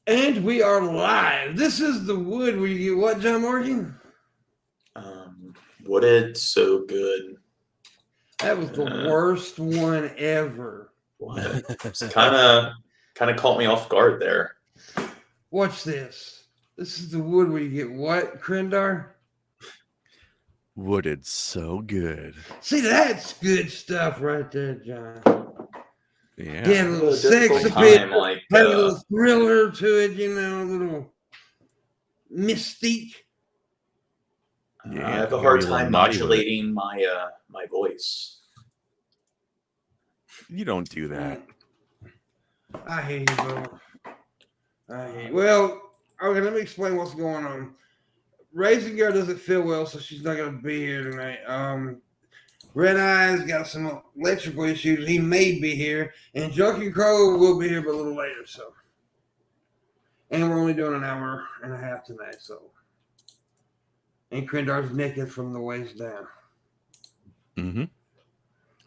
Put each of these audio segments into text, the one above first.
And we are live. This is the wood where you get what, John Morgan? Wooded so good. That was the worst one ever. What? Kind of caught me off guard there. Watch this. This is the wood where you get what, Krendar? Wooded so good. See, that's good stuff right there, John. Yeah. Get a little sex appeal, Like, a little thriller to it, you know, a little mystique. I have a hard time modulating my my voice. You don't do that. I hate you, bro. I hate you. Well, okay, let me explain what's going on. Racing Girl doesn't feel well, so she's not going to be here tonight. Red Eye's got some electrical issues. He may be here. And Junkie Crow will be here, but a little later, so. And we're only doing an hour and a half tonight, so. And Krendar's naked from the waist down. Mm-hmm.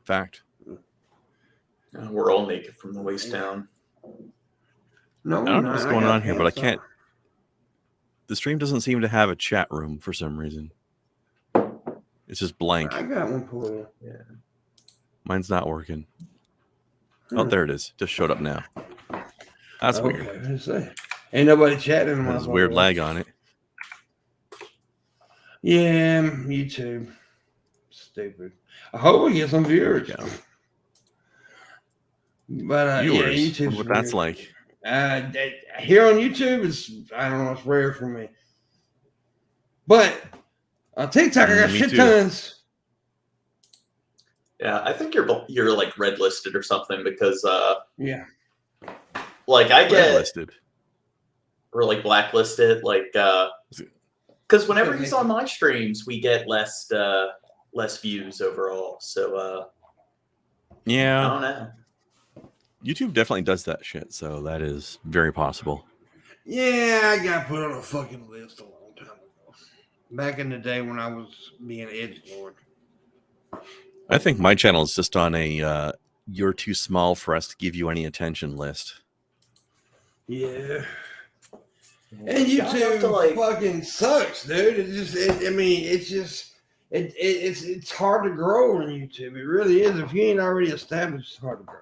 Fact. We're all naked from the waist down. No, I don't know what's going on here, but I can't. The stream doesn't seem to have a chat room for some reason. It's just blank. I got one pulled up. Yeah. Mine's not working. Oh, there it is. Just showed up now. That's weird. Ain't nobody chatting. There's weird lag on it. Yeah, YouTube. Stupid. I hope we get some viewers. But viewers? Yeah, YouTube's what that's like. Here on YouTube, I don't know, it's rare for me. But on TikTok, I got shit tons. Yeah, I think you're like red listed or something because yeah, like I get listed or like blacklisted, like because whenever he's on my streams, we get less views overall. So yeah, I don't know. YouTube definitely does that shit, so that is very possible. Yeah, I got put on a fucking list a long time ago. Back in the day when I was being edgelord. I think my channel is just on a you're too small for us to give you any attention list. Yeah. And YouTube fucking sucks, dude. It's hard to grow on YouTube. It really is. If you ain't already established, it's hard to grow.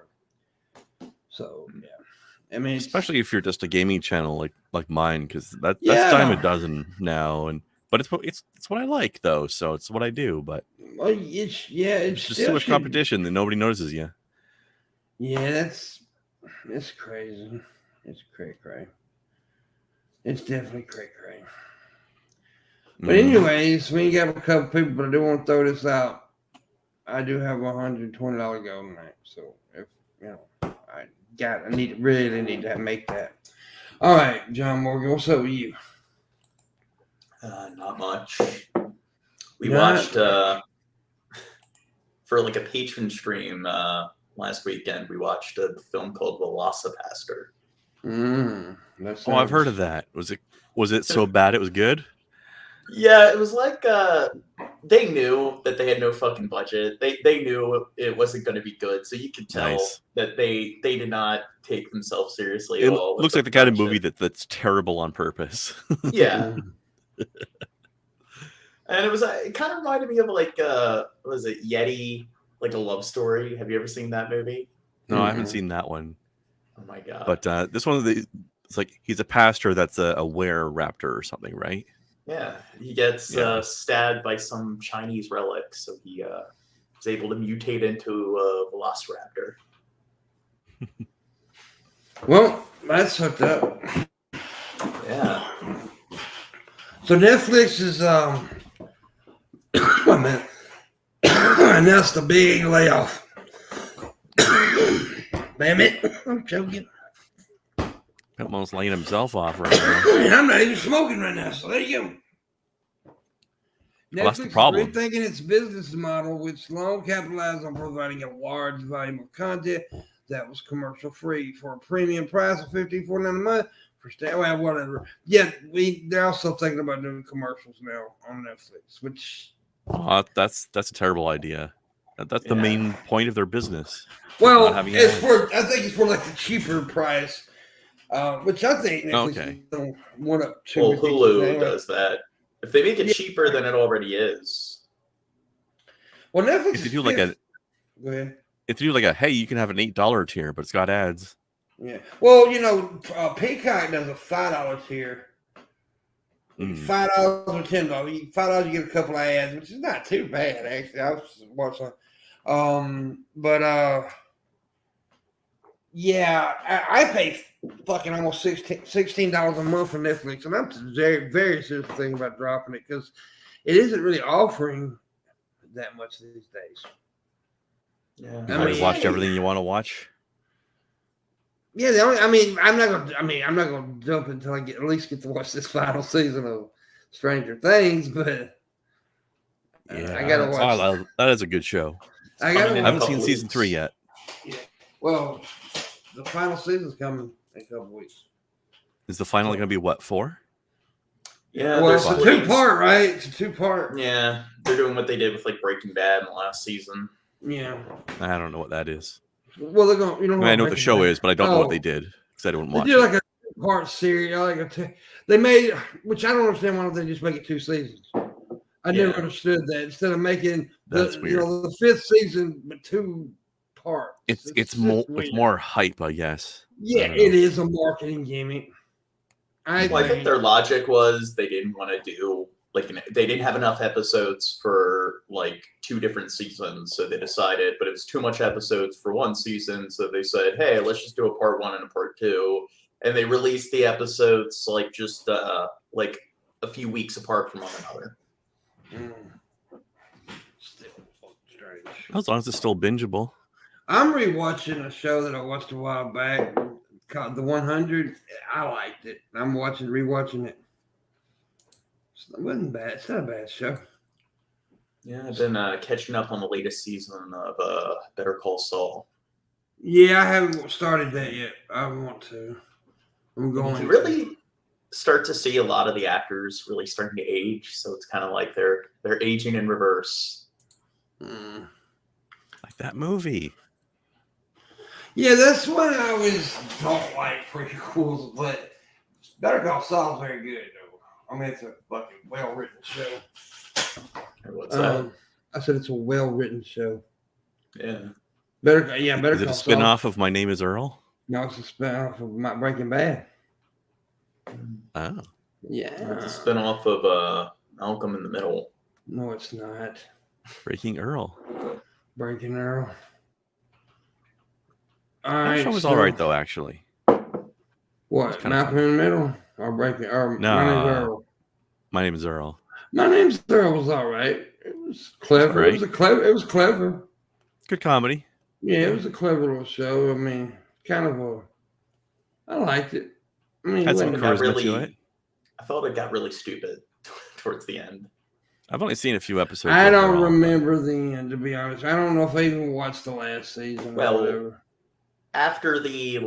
So yeah, I mean, especially if you're just a gaming channel like mine, because that's dime a dozen now, but it's what I like though, so it's what I do. But it's just too much competition that nobody notices you. Yeah, it's crazy. It's cray. It's definitely cray. But anyways, we got a couple people, but I do want to throw this out. I do have $120 goal tonight, so if you know. I really need to make that. All right, John Morgan, what's up with you? Not much. We watched for like a patron stream last weekend. We watched a film called Velocipaster. I've heard of that. Was it so bad it was good? Yeah, it was like they knew that they had no fucking budget. They knew it wasn't going to be good, so you could tell that they did not take themselves seriously at all. It looks like the kind of movie that's terrible on purpose. Yeah. And it kind of reminded me of like was it Yeti, like a love story? Have you ever seen that movie? No, I haven't seen that one. Oh my god! But this one it's like he's a pastor that's a were-raptor or something, right? Yeah, he gets stabbed by some Chinese relic, so he is able to mutate into a velociraptor. Well, that's hooked up. Yeah. So Netflix is announced a big layoff. Damn it, I'm choking. Almost laying himself off right now. I'm not even smoking right now, so there you go. Well, that's the Netflix problem. is rethinking its business model, which long capitalized on providing a large volume of content that was commercial free for a premium price of $15.49 a month for whatever. Yeah, they're also thinking about doing commercials now on Netflix, which that's a terrible idea. That's the main point of their business. Well, I think it's for like the cheaper price. which I think Netflix Okay. don't want up too Well, ridiculous Hulu anyway. does that. If they make it cheaper than it already is. Well, Netflix If you is do like a, Go ahead. if you do like a, hey, you can have an $8 tier, but it's got ads. Yeah. Well, Peacock does a $5 tier. $5 or $10. $5 you get a couple of ads, which is not too bad actually. I was watching, I pay fucking almost $16 a month for Netflix, and I'm very very serious thinking about dropping it because it isn't really offering that much these days. Yeah, You might have watched everything you want to watch. Yeah, I'm not gonna jump until I at least get to watch this final season of Stranger Things, but Yeah, I gotta watch. That is a good show. I haven't seen season 3 yet. Yeah. Well, the final season's coming in a couple weeks. Is the final going to be what, 4? Yeah, well, it's a 2-part, right? It's a 2-part. Yeah, they're doing what they did with like Breaking Bad in the last season. Yeah. I don't know what that is. Well, they're going. I know what the show is, but I don't know what they did because I didn't watch it. They did like a 2-part series. They made, which I don't understand why don't they just make it 2 seasons. I never understood that. Instead of making That's weird. The 5th season, but 2 parts. It's more hype, I guess. Yeah, it is a marketing gimmick. I think their logic was they didn't want to do they didn't have enough episodes for like 2 different seasons, so they decided, but it was too much episodes for 1 season, so they said, hey, let's just do a part 1 and a part 2, and they released the episodes like just like a few weeks apart from one another. Still strange. As long as it's still bingeable. I'm rewatching a show that I watched a while back called The 100. I liked it. I'm rewatching it. It wasn't bad. It's not a bad show. Yeah, I've been catching up on the latest season of Better Call Saul. Yeah, I haven't started that yet. I want to. I'm going to. Really start to see a lot of the actors really starting to age, so it's kind of like they're aging in reverse. Like that movie. Yeah, that's what I always don't like prequels, but Better Call Saul's very good, though. I mean, it's a fucking well-written show. What's that? I said it's a well-written show. Yeah. Better Call Saul. Is it a spin-off of My Name is Earl? No, it's a spin-off of Breaking Bad. Oh. Yeah. It's a spin-off of Malcolm in the Middle. No, it's not. Breaking Earl. Breaking Earl. That show was all right, though, actually. What? Malcolm in the Middle? Or Breaking Earl? No. My Name's Earl. My Name is Earl. My Name's Earl was all right. It was clever. It was clever. Good comedy. Yeah, it was a clever little show. I mean, I liked it. I mean, had some charisma to it. I thought it got really stupid towards the end. I've only seen a few episodes. I don't remember the end, to be honest. I don't know if I even watched the last season or whatever. After the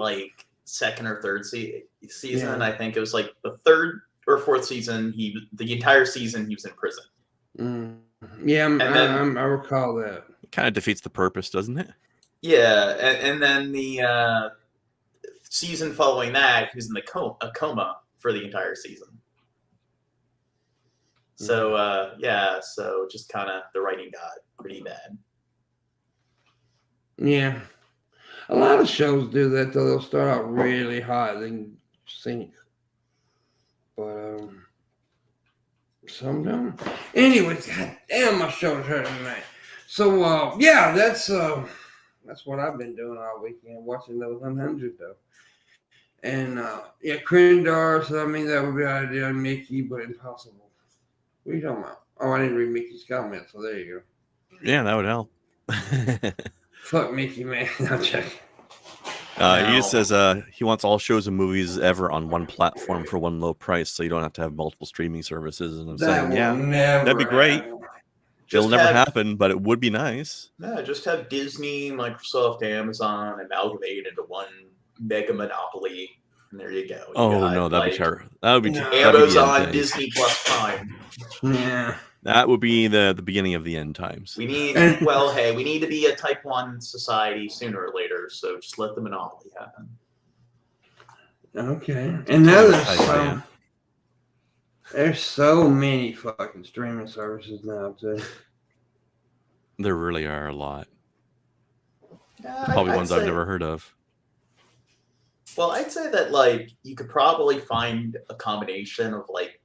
second or third season, I think it was like the 3rd or 4th season. The entire season he was in prison. Yeah, I recall that. It kind of defeats the purpose, doesn't it? Yeah, and then the season following that, he was in a coma for the entire season. So so just kind of the writing got pretty bad. Yeah. A lot of shows do that, though. They'll start out really hot, then sink. But some don't. Anyways, god damn, my shoulder's hurting tonight. So that's what I've been doing all weekend, watching those 100 though. And Krindar. So I mean that would be an idea on Mickey, but impossible. What are you talking about? Oh, I didn't read Mickey's comment, so there you go. Yeah, that would help. Fuck Mickey, man. I'm checking. He just says he wants all shows and movies ever on one platform for one low price, so you don't have to have multiple streaming services. And I'm saying, that'd be great. It'll never happen, but it would be nice. Yeah, just have Disney, Microsoft, Amazon amalgamate into one mega monopoly, and there you go. That'd be terrible. That would be Amazon, Disney plus Prime. Yeah. That would be the beginning of the end times. We need we need to be a type 1 society sooner or later, so just let the monopoly happen. Okay. And now Totally there's so many fucking streaming services now too. There really are a lot. Yeah, Probably ones I've never heard of. Well, I'd say that like you could probably find a combination of like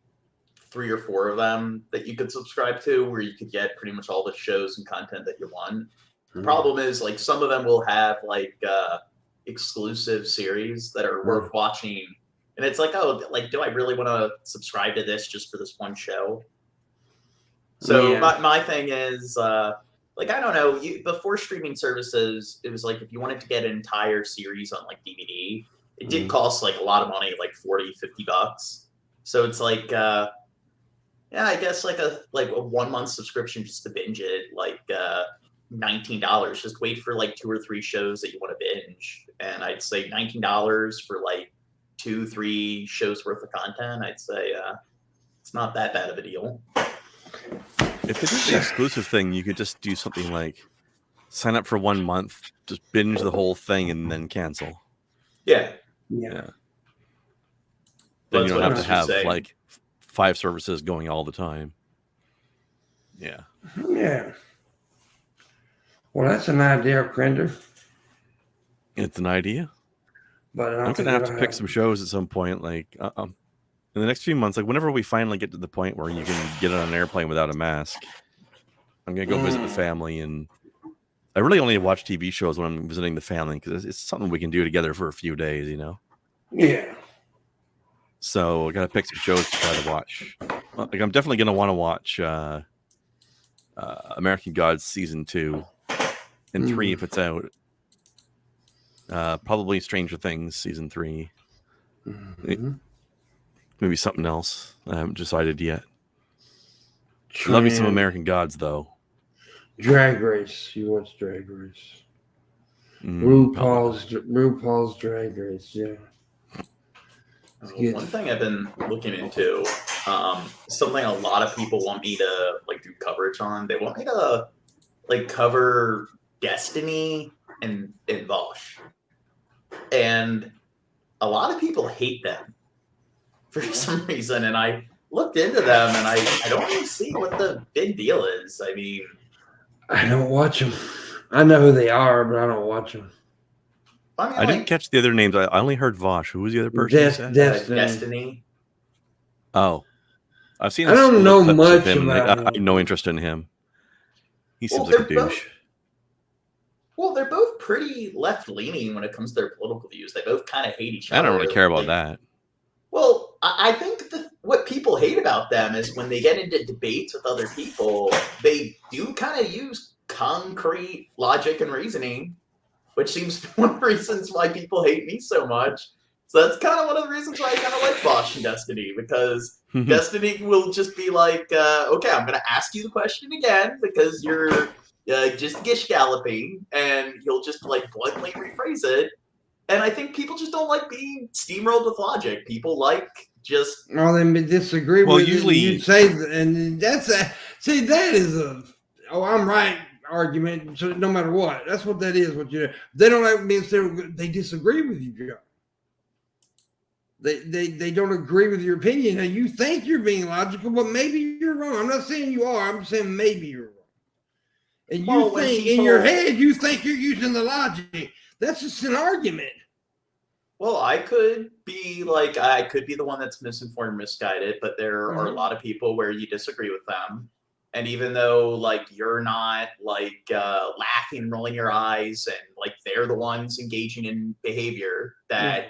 3 or 4 of them that you could subscribe to, where you could get pretty much all the shows and content that you want. The problem is like some of them will have like exclusive series that are worth watching, and it's like, oh, like do I really want to subscribe to this just for this one show? So my thing is like I don't know, before streaming services, it was like if you wanted to get an entire series on like DVD, it did cost like a lot of money, like $40-$50. So it's like yeah, I guess like a 1 month subscription just to binge it, like $19. Just wait for like 2 or 3 shows that you want to binge, and I'd say $19 for like 2-3 shows worth of content. I'd say it's not that bad of a deal. If they did the exclusive thing, you could just do something like sign up for 1 month, just binge the whole thing, and then cancel. Yeah. Then you don't have to have like 5 services going all the time. Yeah. Well, that's an idea, Crinder. It's an idea. But I'm gonna have to pick some shows at some point, like in the next few months, like whenever we finally get to the point where you can get on an airplane without a mask. I'm gonna go visit the family, and I really only watch TV shows when I'm visiting the family because it's something we can do together for a few days, you know. Yeah. So I gotta pick some shows to try to watch. Like I'm definitely gonna want to watch American Gods season 2 and 3 if it's out. Probably Stranger Things season 3. Maybe something else. I haven't decided yet. Love me some American Gods though. Drag Race. You watch Drag Race? RuPaul's Drag Race. Yeah. One thing I've been looking into, something a lot of people want me to like do coverage on. They want me to like cover Destiny and Vosh, and a lot of people hate them for some reason. And I looked into them, and I don't really see what the big deal is. I mean, I don't watch them. I know who they are, but I don't watch them. I mean, I didn't catch the other names. I only heard Vosh. Who was the other person? Destiny. Oh, I've seen. I don't know much of him, about him. I have no interest in him. He seems like a douche. Well, they're both pretty left-leaning when it comes to their political views. They both kind of hate each other. I don't really care about that. Well, I think what people hate about them is when they get into debates with other people, they do kind of use concrete logic and reasoning, which seems to be one of the reasons why people hate me so much. So that's kind of one of the reasons why I kind of like Bosch and Destiny, because Destiny will just be like, okay, I'm going to ask you the question again because you're just gish galloping, and he'll just like bluntly rephrase it. And I think people just don't like being steamrolled with logic. People like just... Well, they disagree with usually you say, and that's a... See, that is a... Oh, I'm right argument, so no matter what. That's what that is. What you... They don't like being... They disagree with you, Joe. They don't agree with your opinion. Now, you think you're being logical, but maybe you're wrong. I'm not saying you are. I'm saying maybe you're wrong. And you think in your head, you think you're using the logic. That's just an argument. Well, I could be the one that's misinformed, misguided, but there are a lot of people where you disagree with them. And even though like you're not like laughing, rolling your eyes, and like they're the ones engaging in behavior that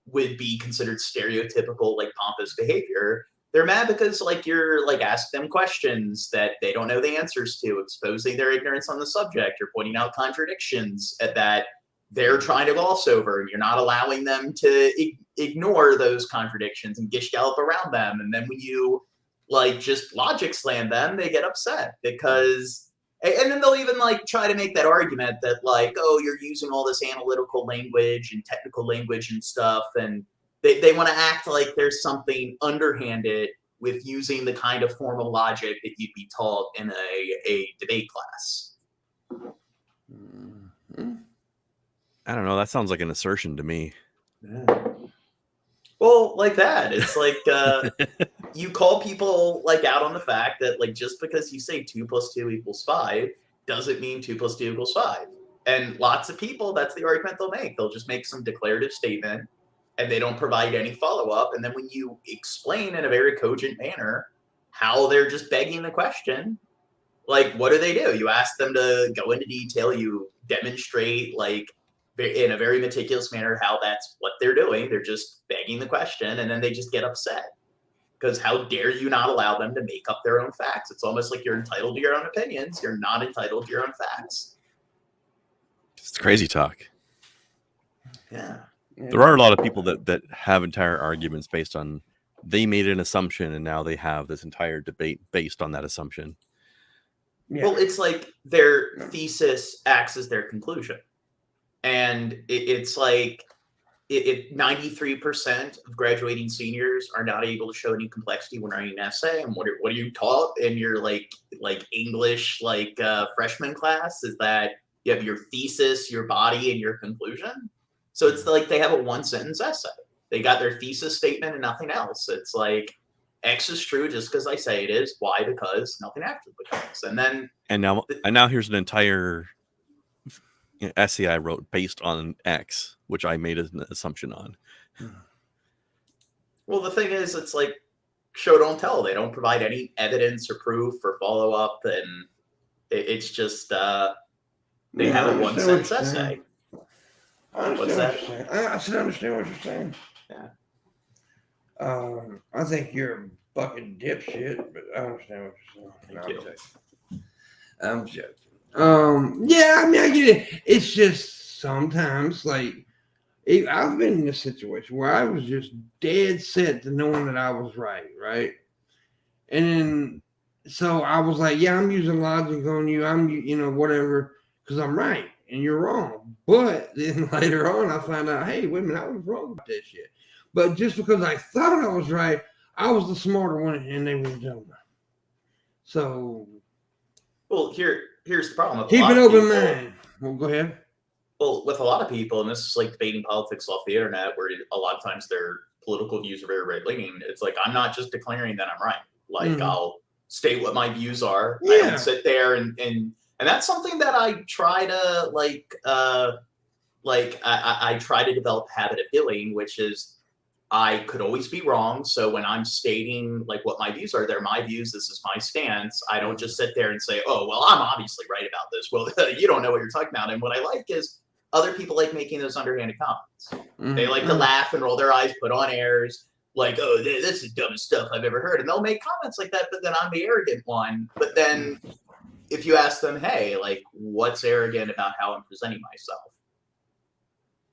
would be considered stereotypical, like pompous behavior, they're mad because like you're like asking them questions that they don't know the answers to, exposing their ignorance on the subject. You're pointing out contradictions that they're trying to gloss over, and you're not allowing them to ignore those contradictions and gish gallop around them. And then when you like just logic slam them, they get upset because, and then they'll even like try to make that argument that like, oh, you're using all this analytical language and technical language and stuff, and they want to act like there's something underhanded with using the kind of formal logic that you'd be taught in a debate class. I don't know. That sounds like an assertion to me. Yeah. Well, like that. It's like you call people like out on the fact that like just because you say 2 + 2 = 5 doesn't mean 2 + 2 = 5. And lots of people, that's the argument they'll make. They'll just make some declarative statement and they don't provide any follow-up. And then when you explain in a very cogent manner how they're just begging the question, like what do? You ask them to go into detail, you demonstrate like in a very meticulous manner how that's what they're doing. They're just begging the question and then they just get upset. Because how dare you not allow them to make up their own facts? It's almost like you're entitled to your own opinions. You're not entitled to your own facts. It's crazy talk. Yeah. There are a lot of people that have entire arguments based on they made an assumption and now they have this entire debate based on that assumption. Yeah. Well, it's like their thesis acts as their conclusion. And it's like 93% of graduating seniors are not able to show any complexity when writing an essay. And what are you taught in your like English freshman class is that you have your thesis, your body, and your conclusion. So it's like they have a 1-sentence essay. They got their thesis statement and nothing else. It's like X is true just because I say it is. Why? Because nothing after becomes. And now here's an entire essay I wrote based on X, which I made an assumption on. Well, the thing is, it's like show don't tell. They don't provide any evidence or proof or follow up, and it's just they have a 1-sentence essay. What's that? I said, I understand what you're saying. Yeah. I think you're a fucking dipshit, but I understand what you're saying. Thank you. I'm joking. Yeah, I mean, I get it. It's just sometimes, like, I've been in a situation where I was just dead set to knowing that I was right? And then, so I was like, yeah, I'm using logic on you. I'm, whatever, because I'm right and you're wrong. But then later on, I found out, hey, wait a minute, I was wrong about that shit. But just because I thought I was right, I was the smarter one and they were dumber. So. Well, here's the problem. Keep an open mind. Well, go ahead. Well, with a lot of people, and this is like debating politics off the internet, where a lot of times their political views are very right-leaning. It's like, I'm not just declaring that I'm right. Like, I'll state what my views are. Yeah. I don't sit there and that's something that I try to I try to develop a habit of doing, which is I could always be wrong. So when I'm stating like what my views are, they're my views. This is my stance. I don't just sit there and say, oh, well, I'm obviously right about this. Well, you don't know what you're talking about. And what I like is other people like making those underhanded comments. They like to laugh and roll their eyes, put on airs, like, oh, this is the dumbest stuff I've ever heard. And they'll make comments like that, but then I'm the arrogant one. But then if you ask them, hey, like, what's arrogant about how I'm presenting myself?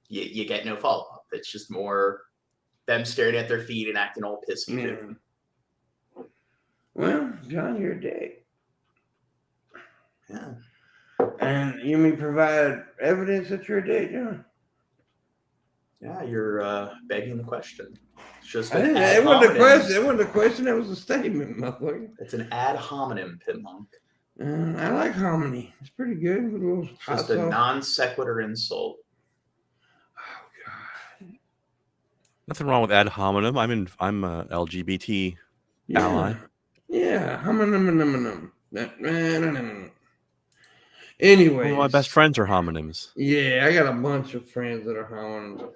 You get no follow-up. It's just more them staring at their feet and acting all pissy. Yeah. Well, John, you're a dick. Yeah. And you mean provide evidence that you're a dick, John? Yeah, you're begging the question. It's just it wasn't a question. It wasn't a question. That was a statement, motherfucker. It's an ad hominem, PIMPMUNK. I like hominy. It's pretty good. With a little just a non sequitur insult. Nothing wrong with ad hominem. I'm a LGBT ally. Yeah, Anyway, my best friends are homonyms. Yeah, I got a bunch of friends that are homonyms.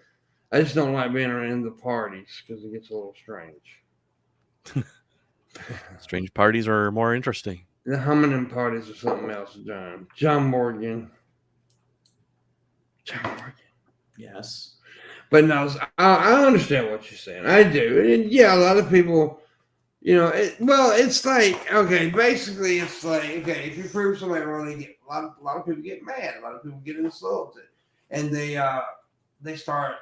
I just don't like being around the parties because it gets a little strange. Strange parties are more interesting. The homonym parties are something else, John. John Morgan. Yes. But no, I understand what you're saying. I do. And yeah, a lot of people, it's like, okay, basically it's like, okay, if you prove somebody wrong, a lot of people get mad. A lot of people get insulted. And they start,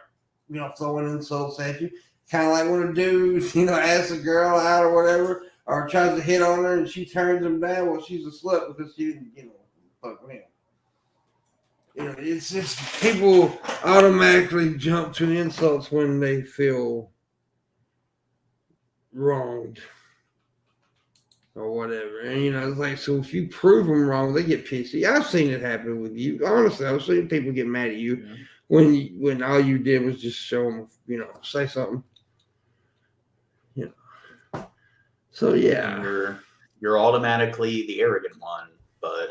throwing insults at you. Kind of like when a dude, asks a girl out or whatever, or tries to hit on her and she turns him down. Well, she's a slut because she didn't, fuck with him. It's just people automatically jump to insults when they feel wronged or whatever. And, it's like, so if you prove them wrong, they get pissy. I've seen it happen with you. Honestly, I've seen people get mad at you when all you did was just show them, say something. You know. So yeah, and you're automatically the arrogant one. But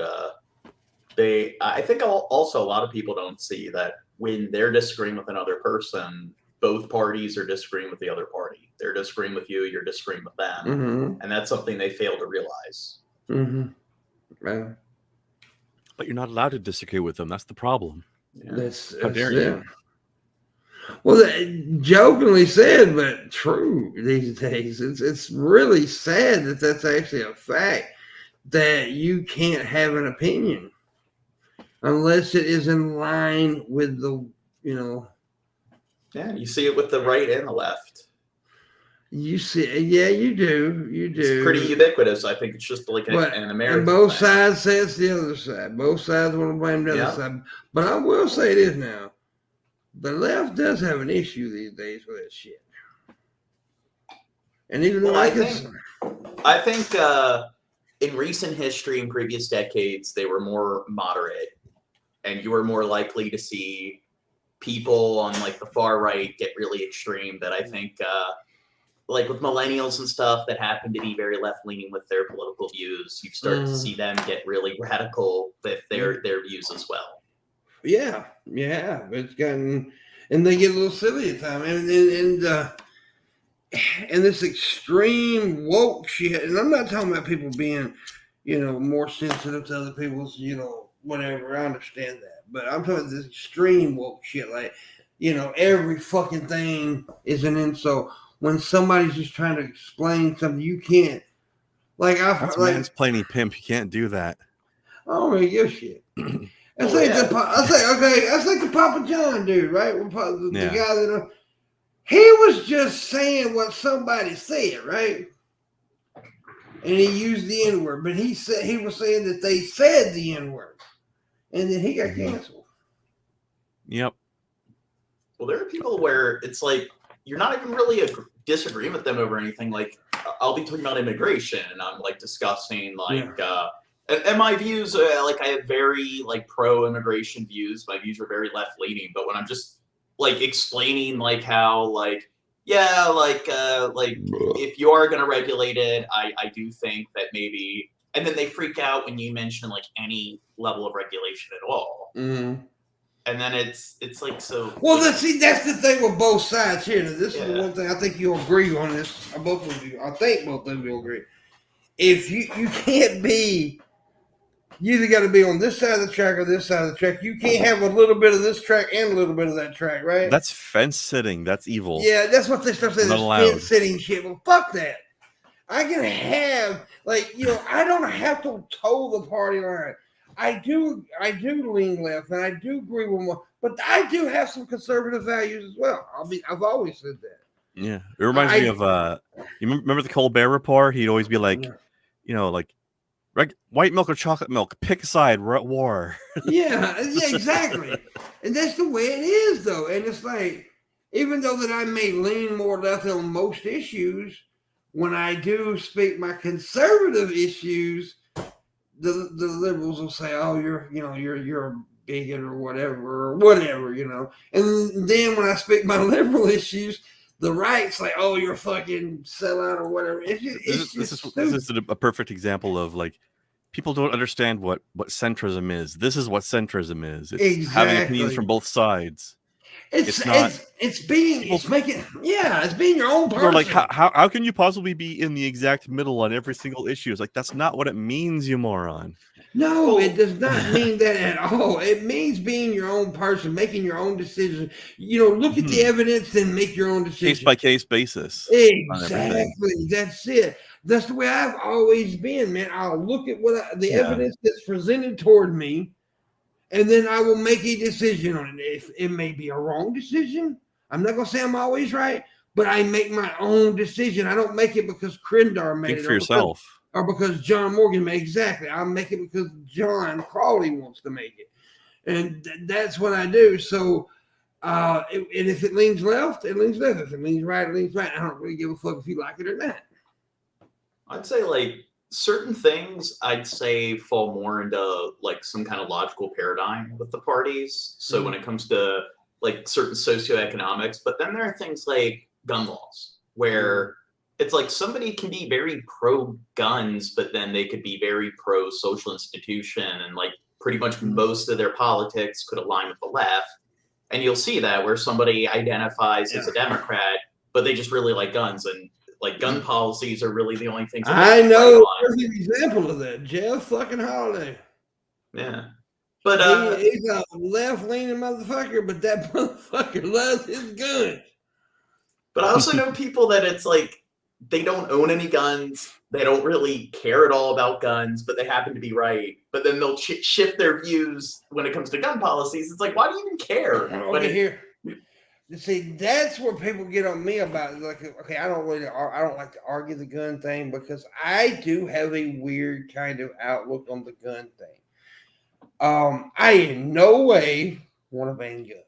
I think also a lot of people don't see that when they're disagreeing with another person, both parties are disagreeing with the other party. They're disagreeing with you, you're disagreeing with them, and that's something they fail to realize. Right. But you're not allowed to disagree with them. That's the problem. Yeah. How dare you? Well, jokingly said, but true these days. It's really sad that that's actually a fact, that you can't have an opinion unless it is in line with the, Yeah, you see it with the right and the left. You see, yeah, you do. It's pretty ubiquitous. I think it's just like an American. And both thing. sides say it's the other side. Both sides want to blame the other side. But I will say this now. The left does have an issue these days with that shit. And even though I think in recent history, in previous decades, they were more moderate, and you were more likely to see people on like the far right get really extreme. That I think, like with millennials and stuff, that happen to be very left leaning with their political views, you start to see them get really radical with their views as well. Yeah, it's gotten, and they get a little silly at times, and this extreme woke shit. And I'm not talking about people being, more sensitive to other people's, whatever. I understand that, but I'm talking about this extreme woke shit. Like, every fucking thing is an insult. When somebody's just trying to explain something, you can't. That's mansplaining, pimp. You can't do that. I don't really give a shit. That's like the Papa John dude, right? The guy that he was just saying what somebody said, right? And he used the N-word, but he was saying that they said the N-word, and then he got canceled. Yep. Well, there are people where it's like you're not even really disagreeing with them over anything. Like I'll be talking about immigration, and I'm like discussing and my views, like I have very like pro-immigration views. My views are very left-leaning. But when I'm just like explaining like how like if you are going to regulate it, I do think that maybe. And then they freak out when you mention like any level of regulation at all. Mm-hmm. And then it's like so. Well, that's the thing with both sides here. Now, this is the one thing I think you'll agree on this. Both of you, I think both of you will agree. If you can't be. You either got to be on this side of the track or this side of the track. You can't have a little bit of this track and a little bit of that track, right? That's fence sitting. That's evil. Yeah, that's what they start saying. This fence sitting shit. Well, fuck that. I can have I don't have to toe the party line. I do lean left, and I do agree with more, but I do have some conservative values as well. I've always said that. Yeah, it reminds me of you remember the Colbert Report? He'd always be like, white milk or chocolate milk, pick a side, we're at war. yeah, exactly. And that's the way it is, though. And it's like, even though that I may lean more left on most issues, when I do speak my conservative issues, the liberals will say, "Oh, you're a bigot or whatever, And then when I speak my liberal issues, the right's like, "Oh, you're a fucking sellout or whatever." This is a perfect example of like people don't understand what centrism is. This is what centrism is. It's having opinions from both sides. It's being your own person. Or like how can you possibly be in the exact middle on every single issue? It's like that's not what it means, you moron. No, it does not mean that at all. It means being your own person, making your own decision. Look at the evidence and make your own decision. Case by case basis. Exactly. That's it. That's the way I've always been, man. I'll look at the evidence that's presented toward me, and then I will make a decision on it. If it may be a wrong decision, I'm not going to say I'm always right, but I make my own decision. I don't make it because Krindar made Think for yourself. Or because John Morgan made exactly. I'll make it because John Crawley wants to make it. And that's what I do. So, and if it leans left, it leans left. If it leans right, it leans right. I don't really give a fuck if you like it or not. I'd say like certain things I'd say fall more into like some kind of logical paradigm with the parties. So when it comes to like certain socioeconomics, but then there are things like gun laws where it's like somebody can be very pro guns, but then they could be very pro social institution, and like pretty much most of their politics could align with the left. And you'll see that where somebody identifies as a Democrat, but they just really like guns, and like gun policies are really the only things. I know a perfect example of that. Jeff fucking Holiday. Yeah. But he's a left-leaning motherfucker, but that motherfucker loves his guns. But I also know people that it's like they don't own any guns. They don't really care at all about guns, but they happen to be right. But then they'll shift their views when it comes to gun policies. It's like, why do you even care? Here. See, that's where people get on me about it. Like, okay, I don't like to argue the gun thing because I do have a weird kind of outlook on the gun thing. I in no way want to ban guns.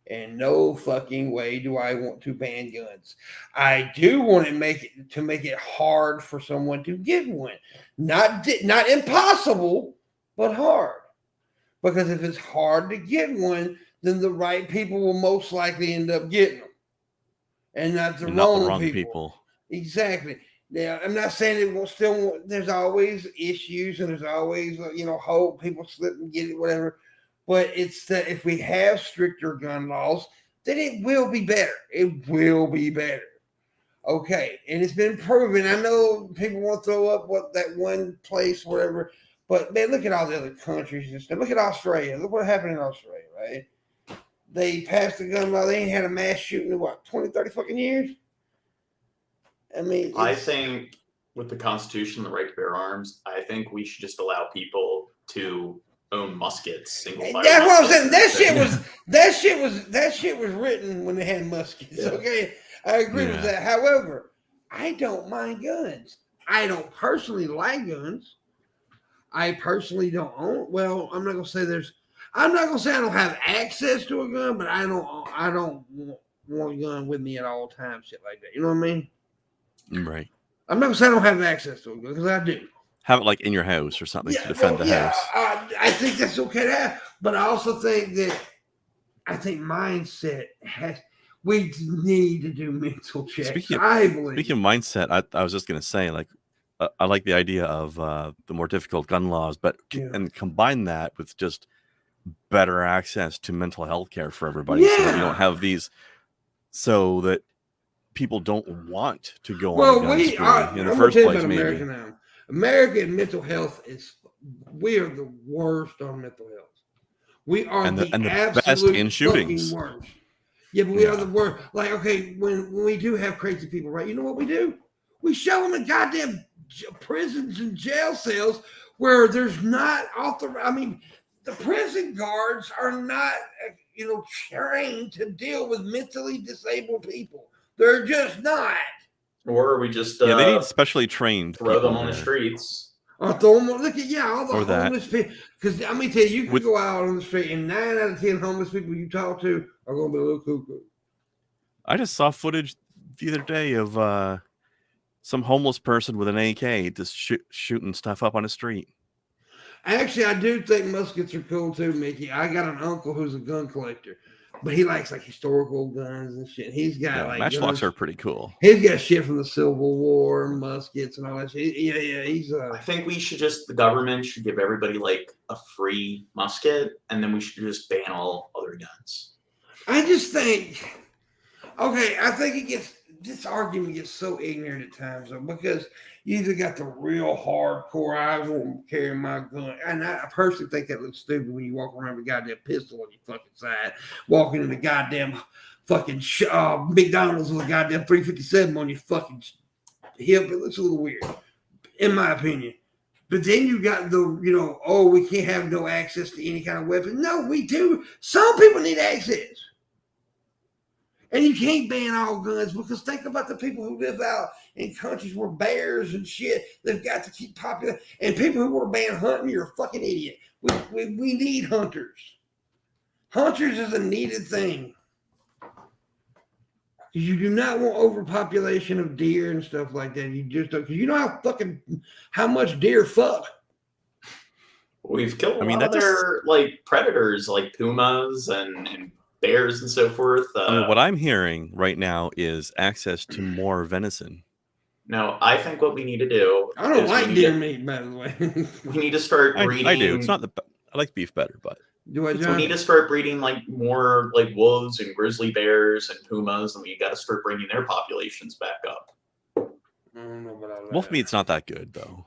In no fucking way do I want to ban guns. I do want to make it hard for someone to get one. Not impossible, but hard. Because if it's hard to get one, then the right people will most likely end up getting them. And not the wrong people. Exactly. Now, I'm not saying it will still. There's always issues, and there's always hope people slip and get it, whatever. But it's that if we have stricter gun laws, then it will be better. It will be better. Okay, and it's been proven. I know people want to throw up that one place, whatever. But man, look at all the other countries and stuff. Look at Australia. Look what happened in Australia, right? They passed the gun law. They ain't had a mass shooting in what, 20, 30 fucking years? I mean, I think with the Constitution, the right to bear arms, I think we should just allow people to own muskets, single fire. That's what I'm saying. That shit was written when they had muskets. Yeah. Okay, I agree with that. However, I don't mind guns. I don't personally like guns. I personally don't own. Well, I'm not gonna say I don't have access to a gun, but I don't want a gun with me at all times, shit like that. You know what I mean? Right. I'm not gonna say I don't have access to a gun because I do. Have it like in your house or something to defend the house. I think that's okay to have, but I also think mindset we need to do mental checks. Speaking of mindset, I was just gonna say, like, I like the idea of the more difficult gun laws, but and combine that with just better access to mental health care for everybody, so that you don't have these, so that people don't want to go on a gun spree in the first place. Maybe American mental health we are the worst on mental health. We are the best in shootings. Worst. Yeah, but we are the worst. Like, okay, when we do have crazy people, right? You know what we do? We show them in goddamn prisons and jail cells where there's not the prison guards are not, trained to deal with mentally disabled people. They're just not. Or we just they need specially trained. Throw them on the streets. Or throw them. Look at all the homeless people. Because I'm gonna tell you, you can go out on the street, and 9 out of 10 homeless people you talk to are gonna be a little cuckoo. I just saw footage the other day of some homeless person with an AK just shooting stuff up on the street. Actually, I do think muskets are cool too, Mickey. I got an uncle who's a gun collector, but he likes like historical guns and shit. He's got matchlocks are pretty cool. He's got shit from the Civil War, muskets, and all that shit. Yeah. I think the government should give everybody like a free musket, and then we should just ban all other guns. I just think, I think this argument gets so ignorant at times, though, because you either got the real hardcore, I won't carry my gun. And I personally think that looks stupid when you walk around with a goddamn pistol on your fucking side, walking in the goddamn fucking McDonald's with a goddamn 357 on your fucking hip. It looks a little weird, in my opinion. But then you got we can't have no access to any kind of weapon. No, we do. Some people need access. And you can't ban all guns, because think about the people who live out in countries where bears and shit, they've got to keep popular. And people who want to ban hunting, you're a fucking idiot. We need hunters. Hunters is a needed thing. You do not want overpopulation of deer and stuff like that. You just don't, because you know how much deer fuck. We've killed a lot of their predators, like pumas and bears and so forth. I mean, what I'm hearing right now is access to more venison. No, I think what we need to do. I don't like deer meat, by the way. We need to start breeding. I do. It's not I like beef better, but we need to start breeding like more like wolves and grizzly bears and pumas, and we got to start bringing their populations back up. I don't know about that. Wolf meat's not that good though.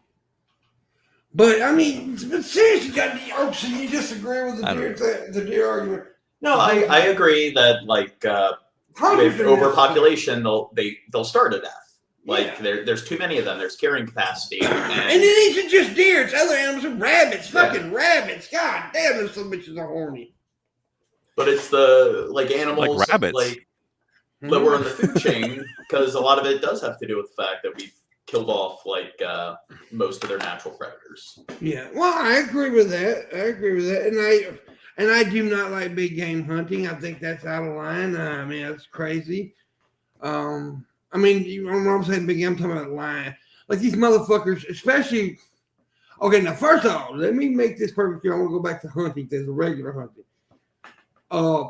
But I mean, seriously, so you disagree with the deer argument? No, I agree that like with overpopulation, they'll starve to death. Like there's too many of them. There's carrying capacity, and it isn't just deer. It's other animals, rabbits, fucking rabbits. God damn, those some bitches are horny. But it's the animals like rabbits, lower in the food chain, because a lot of it does have to do with the fact that we've killed off most of their natural predators. Yeah, well, I agree with that. And I do not like big game hunting. I think that's out of line. I mean, that's crazy. I mean, you know what I'm saying? Big game, I'm talking about lying. Like these motherfuckers, especially. Okay, now first of all, let me make this perfect clear. I want to go back to hunting. There's a regular hunting.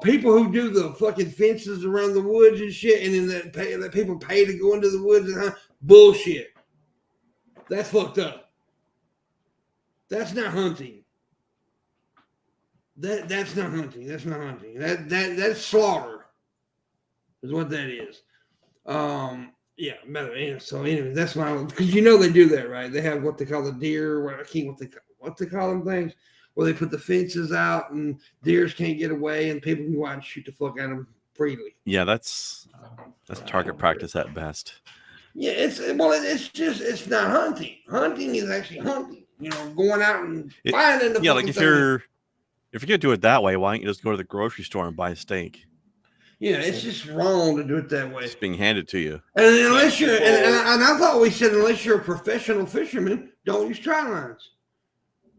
People who do the fucking fences around the woods and shit, and then that people pay to go into the woods and hunt. Bullshit. That's fucked up. That's not hunting. That's not hunting. That's not hunting. That's slaughter. Is what that is. Yeah. So anyway, that's because they do that, right? They have what they call the deer. What they call them things, where they put the fences out and deers can't get away, and people can go out and shoot the fuck at them freely. Yeah, that's target practice at best. Yeah, it's not hunting. Hunting is actually hunting. Going out and finding the like if you're gonna do it that way, why don't you just go to the grocery store and buy a steak? Yeah, it's just wrong to do it that way. It's being handed to you. And unless you're, and I thought we said unless you're a professional fisherman, don't use try lines.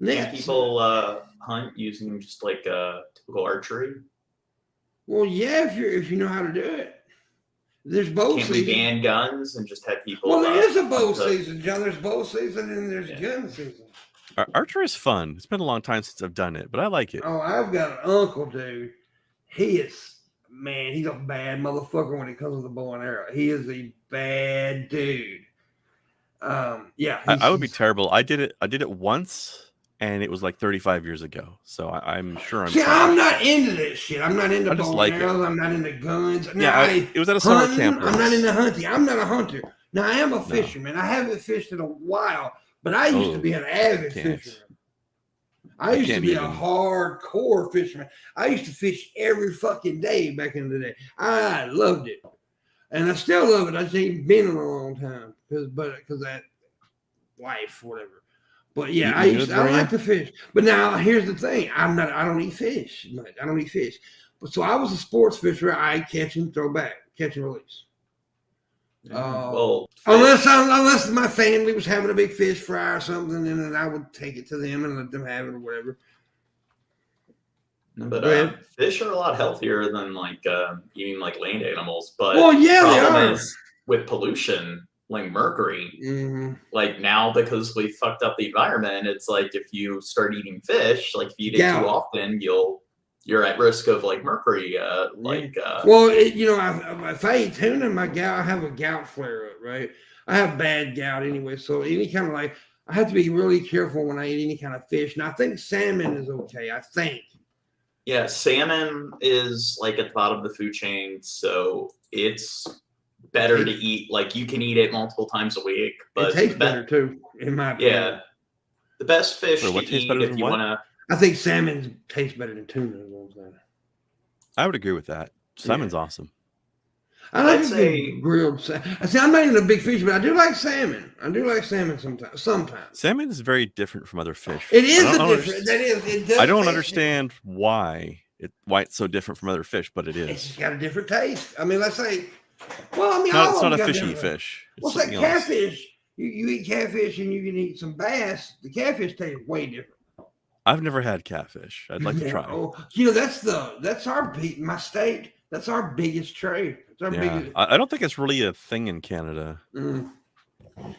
Can people hunt using just typical archery? Well, yeah, if you know how to do it. There's bow season. Can we ban guns and just have people? Well, there is a bow season, John. There's bow season and there's gun season. Archery is fun. It's been a long time since I've done it, but I like it. Oh, I've got an uncle, dude. He's a bad motherfucker when it comes to the bow and arrow. He is a bad dude. Yeah. I would be terrible. I did it once, and it was like 35 years ago. So I'm sure I'm not into this shit. I'm not into bow and arrows. I'm not into guns. It was at a summer camp. I'm not into hunting. I'm not a hunter. Now, I am a fisherman. I haven't fished in a while, but I used to be an avid fisherman. I used to be a hardcore fisherman. I used to fish every fucking day back in the day. I loved it. And I still love it. I just ain't been in a long time because that life, whatever. But yeah, I like to fish. But now here's the thing. I don't eat fish. I don't eat fish. But so I was a sports fisher. I catch and throw back, catch and release. Unless my family was having a big fish fry or something, and then I would take it to them and let them have it or whatever. But fish are a lot healthier than eating land animals. But the problem is with pollution, like mercury. Mm-hmm. Now, because we fucked up the environment, it's if you start eating fish, if you eat it too often, you're at risk of mercury. If I eat tuna, I have a gout flare up, right? I have bad gout anyway, so any kind of I have to be really careful when I eat any kind of fish. And I think salmon is okay. I think. Yeah, salmon is at the bottom of the food chain, so it's better to eat. You can eat it multiple times a week, but it tastes better too, in my opinion. Yeah, the best fish to eat if you want to. I think salmon tastes better than tuna. I would agree with that. Salmon's awesome. I like grilled salmon. I'm not even a big fish, but I do like salmon. Sometimes. Salmon is very different from other fish. It is different. That is. It does. I don't understand why it's so different from other fish, but it is. It's got a different taste. I mean, let's say. It's not a fishy fish. It's like catfish. You eat catfish and you can eat some bass. The catfish tastes way different. I've never had catfish. I'd like to try. That's my state. That's our biggest trade. I don't think it's really a thing in Canada. Mm.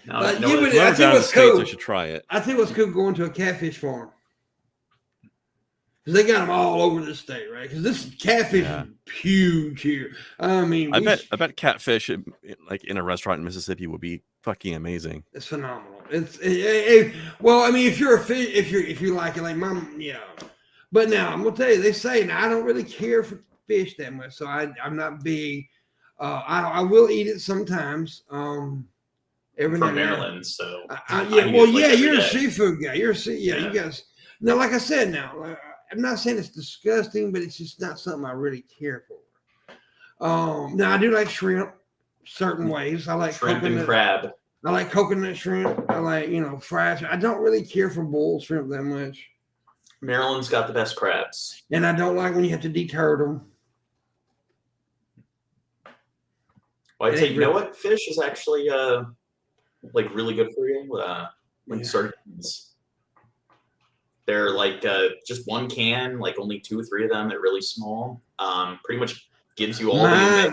I think what's cool. I should try it. I think what's cool going to a catfish farm. Because they got them all over the state, right? Because this catfish is huge here. I mean, I bet catfish, like in a restaurant in Mississippi, would be fucking amazing. It's phenomenal. Well, I mean, if you're a fish, if you like it, like mom, But now I'm gonna tell you, they say now I don't really care for fish that much, so I'm not big. I will eat it sometimes. Every from Maryland, so you're a seafood guy. You guys. Now, like I said, I'm not saying it's disgusting, but it's just not something I really care for. Now I do like shrimp certain ways. I like shrimp and crab. I like coconut shrimp. I like fried. I don't really care for boiled shrimp that much. Maryland's got the best crabs, and I don't like when you have to detur them. Well, I'd say you know what, fish is actually like really good for you. Sardines. They're like just one can, like only 2 or 3 of them. They're really small. Pretty much gives you all the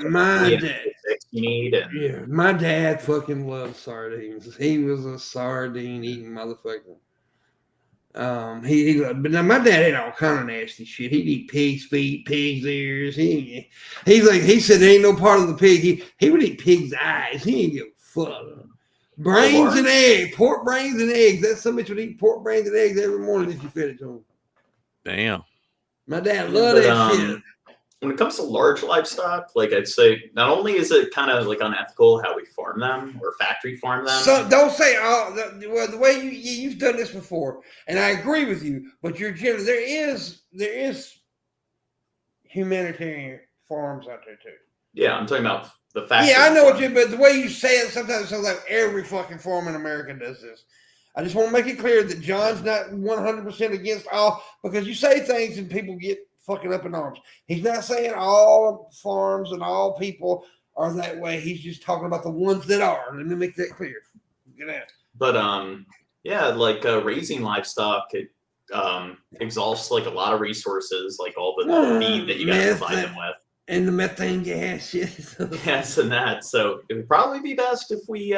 you need. And my dad fucking loves sardines. He was a sardine eating motherfucker. But now my dad ate all kind of nasty shit. He'd eat pig's feet, pig's ears. He said there ain't no part of the pig. He would eat pig's eyes. He didn't give a fuck. Brains and eggs, pork brains and eggs. That's somebody would eat pork brains and eggs every morning if you fed it to him. Damn. My dad loved that shit. When it comes to large livestock, like I'd say, not only is it kind of like unethical how we farm them or factory farm them. So don't say the way you've done this before, and I agree with you. But you're generally there is humanitarian farms out there too. Yeah, I'm talking about the factory. Yeah, I know what but the way you say it sometimes it sounds like every fucking farm in America does this. I just want to make it clear that John's not 100% against all, because you say things and people get fucking up in arms. He's not saying all farms and all people are that way. He's just talking about the ones that are. Let me make that clear. Get out. But like raising livestock, it exhausts like a lot of resources, like all the feed that you got to provide them with, and the methane gas. Yes, and that. So it would probably be best if we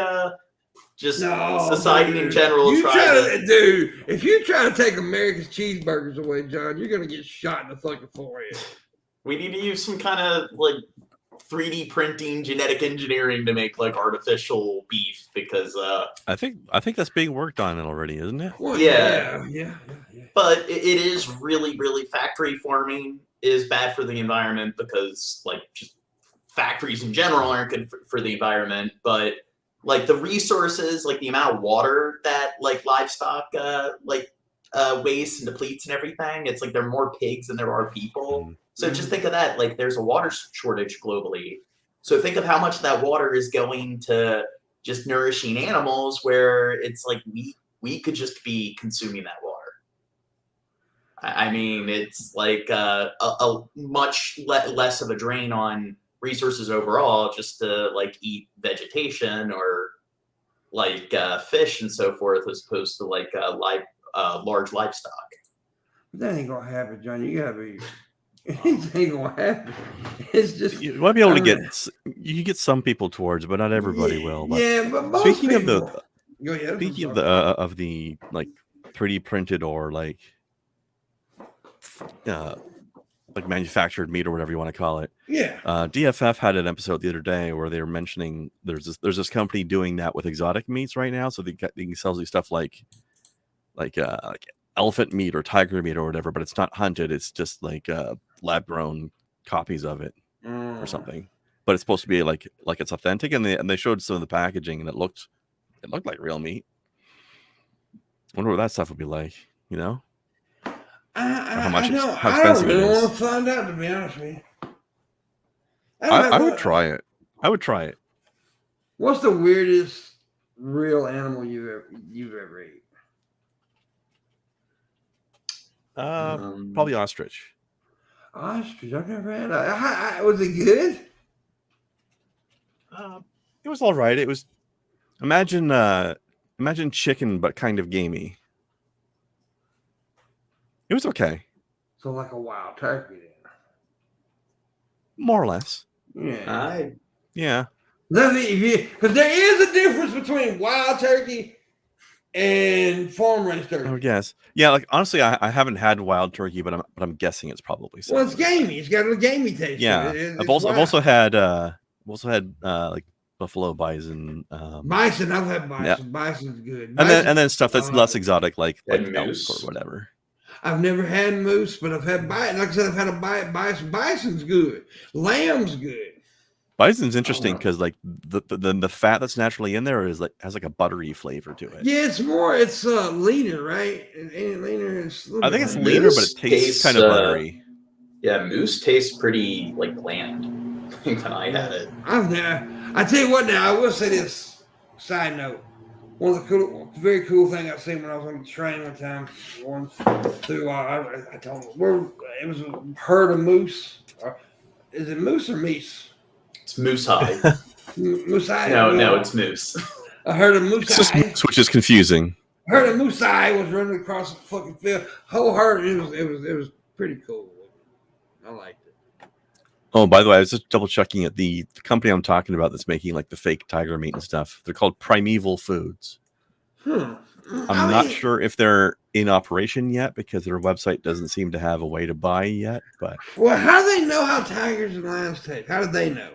society in general. If you try to take America's cheeseburgers away, John, you're gonna get shot in the fucking forehead. We need to use some kind of like 3D printing, genetic engineering to make like artificial beef, because I think that's being worked on already, isn't it? Well, yeah. But it is really, really, factory farming is bad for the environment, because like just factories in general aren't good for the environment, but like the resources, like the amount of water that like livestock wastes and depletes and everything, it's like there are more pigs than there are people. So just think of that, like there's a water shortage globally. So think of how much of that water is going to just nourishing animals, where it's like we could just be consuming that water. I mean, it's like a much less of a drain on resources overall, just to like eat vegetation or like fish and so forth, as opposed to like large livestock. That ain't gonna happen, John. You gotta be. It ain't gonna happen. It's just you might be able to get some people towards, but not everybody will. But but most speaking people, of the like 3D printed or like manufactured meat or whatever you want to call it. Yeah. DFF had an episode the other day where they were mentioning there's this company doing that with exotic meats right now. So they can sell these stuff like elephant meat or tiger meat or whatever, but it's not hunted. It's just like lab grown copies of it or something. But it's supposed to be like it's authentic, and they showed some of the packaging, and it looked like real meat. I wonder what that stuff would be like, you know? How expensive it is. I don't really want to find out, to be honest with you. I would try it. I would try it. What's the weirdest real animal you've ever eaten? Probably ostrich. Ostrich? I've never had that. Was it good? It was all right. It was imagine chicken, but kind of gamey. It was okay. So like a wild turkey then. More or less. Yeah. Yeah. Because there is a difference between wild turkey and farm raised turkey. I guess. Yeah, like honestly, I haven't had wild turkey, but I'm guessing it's probably Well, it's similar. gamey. It's got a gamey taste. Yeah, to it. I've also had like buffalo bison. Bison. I've had bison. Yeah. Bison's good. And then stuff that's less exotic, like elk moose or whatever. I've never had moose, but I've had bison. Like I said, I've had a bison. Bison's good. Lamb's good. Bison's interesting because like the fat that's naturally in there is like has like a buttery flavor to it. Yeah, it's leaner, right? Ain't it leaner? I think it's leaner, but it tastes kind of buttery. Yeah, moose tastes pretty like bland. I think when I had it. I tell you what now, I will say this side note. One of the very cool thing I seen when I was on the train one time, through I don't know where it was a herd of moose. Is it moose or meese? It's moose high. Moose high. No, it's moose. I heard of moose It's just high. moose, which is confusing. I heard of moose high was running across the fucking field. Whole herd. It was pretty cool. I liked it. Oh, by the way, I was just double checking it. The company I'm talking about that's making like the fake tiger meat and stuff. They're called Primeval Foods. I'm not sure if they're in operation yet because their website doesn't seem to have a way to buy yet. But well, how do they know how tigers and lions taste? How did they know?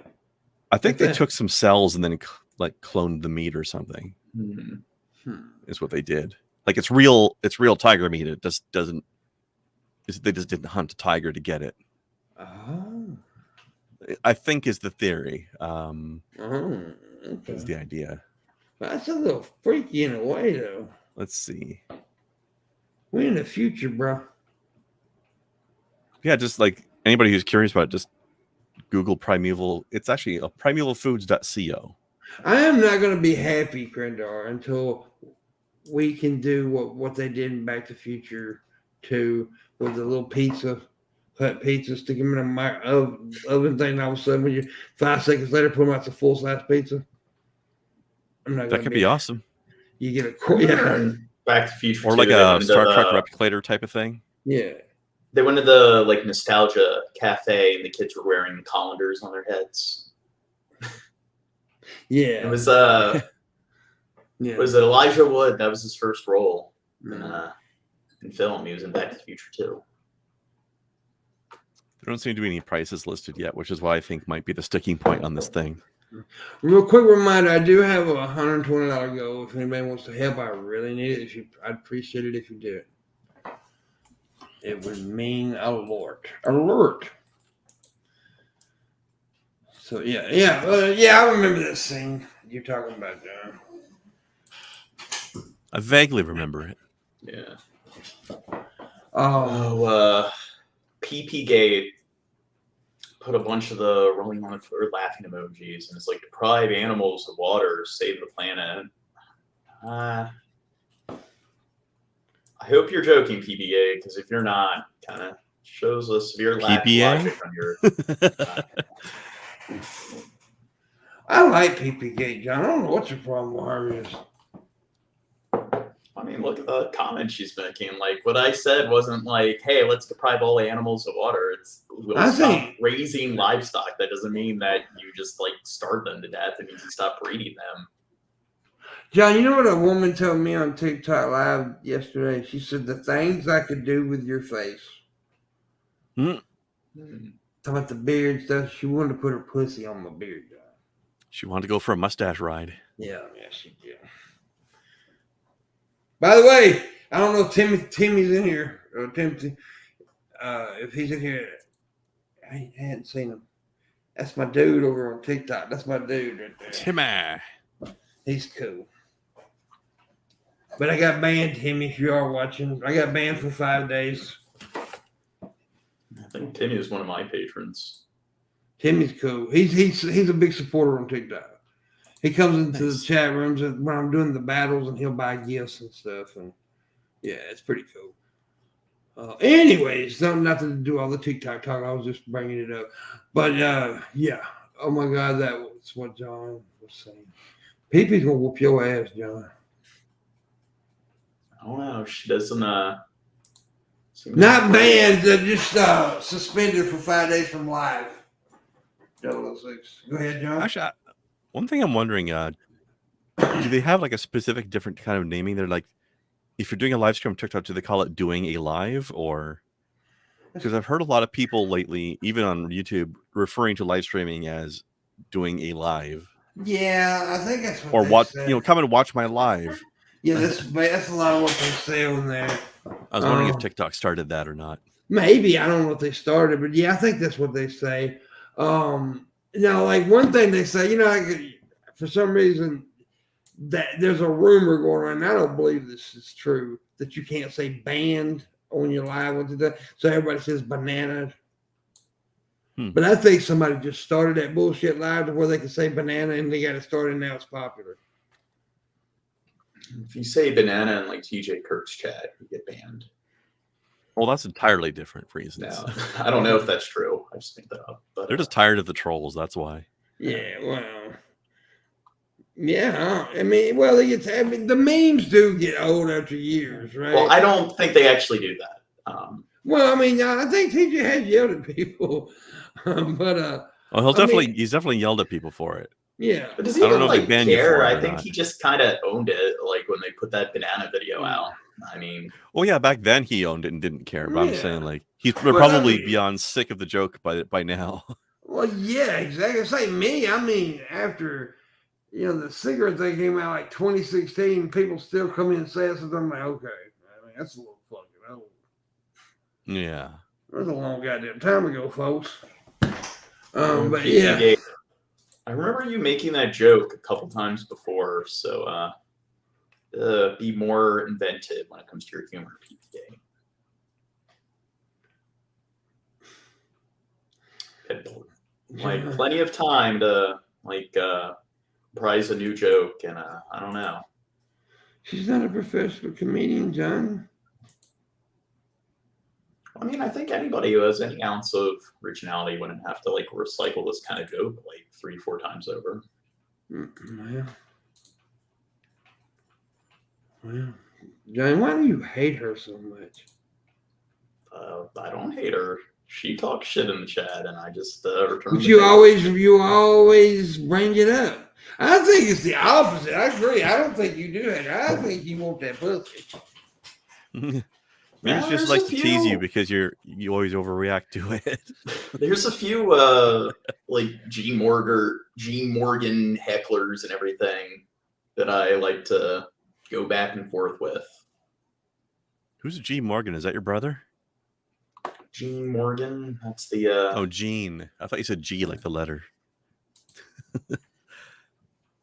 I think they took some cells and then like cloned the meat or something. Is what they did. Like it's real tiger meat. It just doesn't. They just didn't hunt a tiger to get it. Oh. I think is the theory. Okay. Is the idea. That's a little freaky in a way, though. Let's see. We're in the future, bro. Yeah, just like anybody who's curious about it, just Google Primeval. It's actually a primevalfoods.co. I am not going to be happy, Krendar, until we can do what they did in Back to the Future 2 with the little hut pizza, stick them in a oven thing, and all of a sudden, when you 5 seconds later put them out to full-size pizza. That could be awesome. You get a Back to the Future, or like a Star Trek replicator type of thing. Yeah, they went to the like nostalgia cafe, and the kids were wearing colanders on their heads. Yeah, it was was it Elijah Wood? That was his first role in film. He was in Back to the Future 2. There don't seem to be any prices listed yet, which is why I think might be the sticking point on this thing. Real quick reminder, I do have a $120 goal. If anybody wants to help, I really need it. I'd appreciate it if you do it. It would mean a lot. So yeah, I remember that scene you're talking about, John. I vaguely remember it. Yeah. PP Gate put a bunch of the rolling on the floor laughing emojis, and it's like deprive animals of water, save the planet. I hope you're joking, PBA, because if you're not, kind of shows a severe lack of logic on your. I like PP Gate, John. I don't know what your problem with her is. I mean, look at the comments she's making. Like, what I said wasn't like, hey, let's deprive all animals of water. It's stop raising livestock. That doesn't mean that you just like starve them to death. It means you stop breeding them. John, you know what a woman told me on TikTok Live yesterday? She said, the things I could do with your face. Talking about the beard stuff. She wanted to put her pussy on my beard, John. She wanted to go for a mustache ride. Yeah, she did. By the way, I don't know if Timmy's in here, or Timothy, if he's in here. I hadn't seen him. That's my dude over on TikTok. That's my dude right there. Timmy. He's cool. But I got banned, Timmy, if you are watching. I got banned for 5 days. I think Timmy is one of my patrons. Timmy's cool. He's a big supporter on TikTok. He comes into the chat rooms when I'm doing the battles, and he'll buy gifts and stuff. And yeah, it's pretty cool. Anyways, nothing to do all the TikTok talk. I was just bringing it up. But yeah. Oh my God, that's what John was saying. Pee-Pee's gonna whoop your ass, John. I don't know. She doesn't. Not banned, just suspended for 5 days from live. 006. Go ahead, John. Actually, one thing I'm wondering, do they have like a specific different kind of naming? They're like, if you're doing a live stream on TikTok, do they call it doing a live or? Because I've heard a lot of people lately, even on YouTube, referring to live streaming as doing a live. Yeah, I think that's what or they watch, said. come and watch my live. Yeah, that's a lot of what they say on there. I was wondering if TikTok started that or not. Maybe, I don't know if they started, but yeah, I think that's what they say. Like one thing they say, like, for some reason that there's a rumor going around. I don't believe this is true that you can't say banned on your live. So everybody says banana. But I think somebody just started that bullshit live to where they can say banana and they got it started and now it's popular. If you say banana in like TJ Kirk's chat, you get banned. Well, that's entirely different reasons. No, I don't know if that's true. I just made that up. But they're just tired of the trolls. That's why. Yeah, well. Yeah, I mean, the memes do get old after years, right? Well, I don't think they actually do that. Well, I mean, I think TJ has yelled at people, but he's definitely yelled at people for it. Yeah, but does he even care? I think he just kind of owned it, like when they put that banana video out. I mean, well, yeah, back then he owned it and didn't care. But I'm saying, like, they're probably beyond sick of the joke by now. Well, yeah, exactly. It's like me. I mean, after the cigarette thing came out like 2016, people still come in and say something. I'm like, okay, I mean, that's a little fucking old. Yeah, that was a long goddamn time ago, folks. But yeah, I remember you making that joke a couple times before. So be more inventive when it comes to your humor, PPA. Like plenty of time to prize a new joke, and I don't know. She's not a professional comedian, John. I mean, I think anybody who has any ounce of originality wouldn't have to recycle this kind of joke 3-4 times over. Well, John, why do you hate her so much? I don't hate her. She talks shit in the chat, and I just return. But you always bring it up. I think it's the opposite. I agree. I don't think you do it. I think you want that pussy. Maybe it's just like to tease you because you always overreact to it. There's a few Gene Morgan hecklers and everything that I like to go back and forth with. Who's Gene Morgan? Is that your brother? Gene Morgan. That's the Gene. I thought you said G like the letter.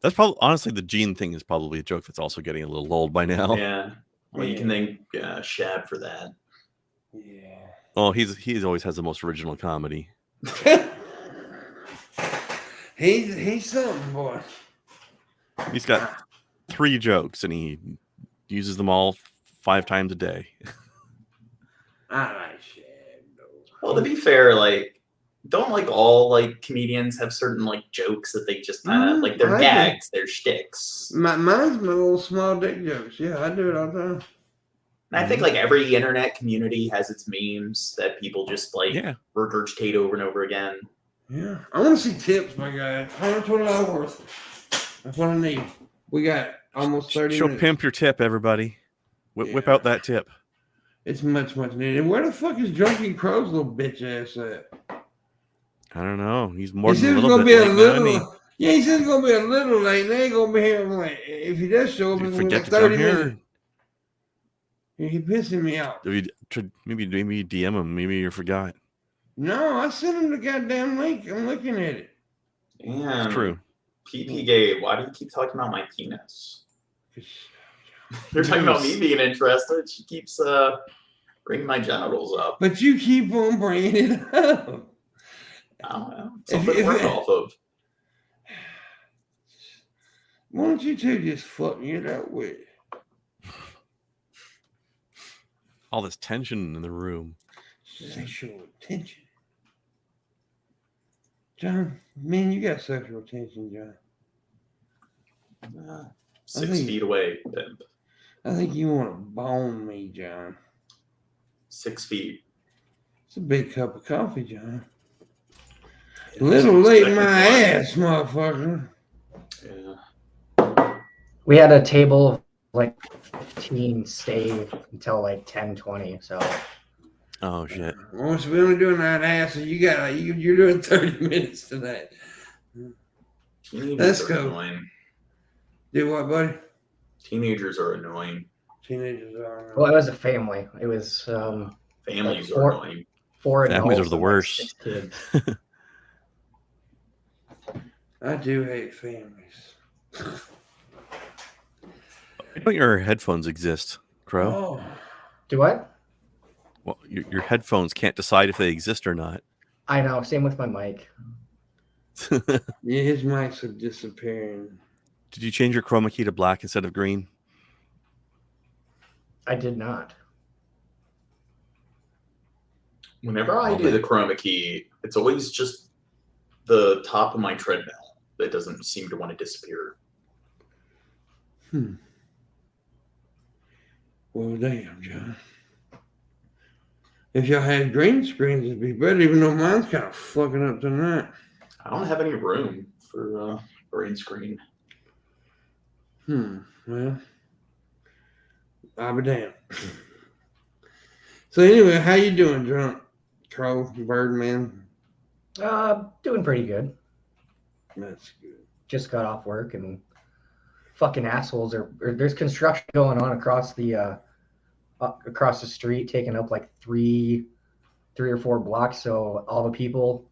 That's probably, honestly, the Gene thing is probably a joke that's also getting a little old by now. Yeah. Well, you can thank Shab for that. Yeah. Oh, he's always has the most original comedy. He's something, boy. He's got 3 jokes and he uses them all 5 times a day. I like Shab, though. Well, to be fair, don't all comedians have certain jokes that they just kind of they're gags, they're shticks. Mine's my little small dick jokes. Yeah, I do it all the time. And I think every internet community has its memes that people just regurgitate over and over again. Yeah, I want to see tips, my guy. $120 worth. That's what I need. We got almost 30 minutes. Pimp your tip, everybody. Whip out that tip. It's much needed. And where the fuck is Drunken Crow's little bitch ass at? I don't know. He's more than a little bit late now. Yeah, he said he's gonna be a little late. They ain't gonna be here. If he does show up, he's gonna be 30 minutes. He pissing me off. Maybe DM him. Maybe you forgot. No, I sent him the goddamn link. I'm looking at it. Yeah, it's true. PP Gabe, why do you keep talking about my penis? You're talking about me being interested. She keeps bringing my genitals up. But you keep on bringing it up. I don't know. Something to work off of. Why don't you two just fuck me that way? All this tension in the room. Sexual tension. John, man, you got sexual tension, John. 6 feet away, pimp. I think you want to bone me, John. 6 feet. It's a big cup of coffee, John. Little late in my ass, motherfucker. Yeah. We had a table of like 15 stay until like 10:20. So. Oh shit! Well, so we're only doing 9.5, so you're doing 30 minutes tonight. Let's go. Annoying. Do what, buddy? Teenagers are annoying. Teenagers are annoying. Well, it was a family. It was families like are annoying. 4 Families adults are the and, worst. Like 6 kids. I do hate families. Why don't your headphones exist, Crow? Oh. Do what? Well, your headphones can't decide if they exist or not. I know. Same with my mic. Yeah, his mics are disappearing. Did you change your chroma key to black instead of green? I did not. Whenever I do the chroma key, it's always just the top of my treadmill that doesn't seem to want to disappear. Well, damn, John. If y'all had green screens, it'd be better, even though mine's kind of fucking up tonight. I don't have any room for green screen. Well, I'll be damned. So anyway, how you doing, Drunk Crow, Birdman? Doing pretty good. That's good. Just got off work and fucking assholes there's construction going on across the street, taking up like three or 4 blocks. So all the people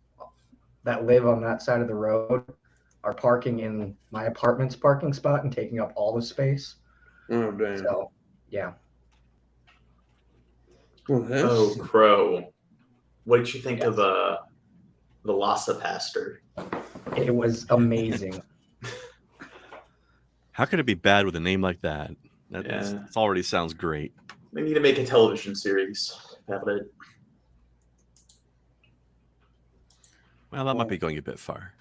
that live on that side of the road are parking in my apartment's parking spot and taking up all the space. Oh, damn. So, yeah. Well, Crow. What did you think of the Lhasa pastor? It was amazing. How could it be bad with a name like that? That already sounds great. They need to make a television series about it. Well, that might be going a bit far.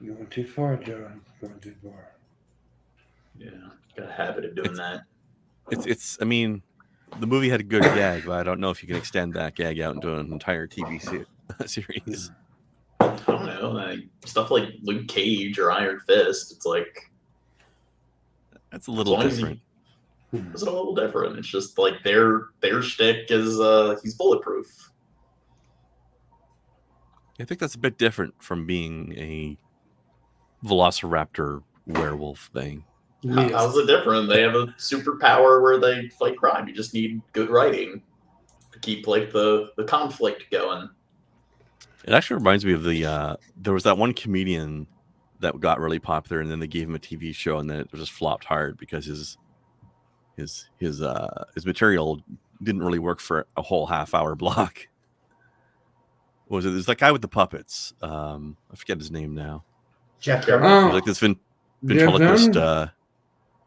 You went too far, John. Going too far. Yeah, got a habit of doing that. It's. I mean, the movie had a good gag, but I don't know if you can extend that gag out into an entire TV series. I don't know, like stuff like Luke Cage or Iron Fist. It's like that's a little different. It's a little different. It's just like their shtick is he's bulletproof. I think that's a bit different from being a velociraptor werewolf thing. How's it different? They have a superpower where they fight crime. You just need good writing to keep like the conflict going. It actually reminds me of there was that one comedian that got really popular, and then they gave him a TV show, and then it just flopped hard because his material didn't really work for a whole half-hour block. What was it? There's that guy with the puppets. I forget his name now. Jeff Oh, Dunham. Like this ventriloquist.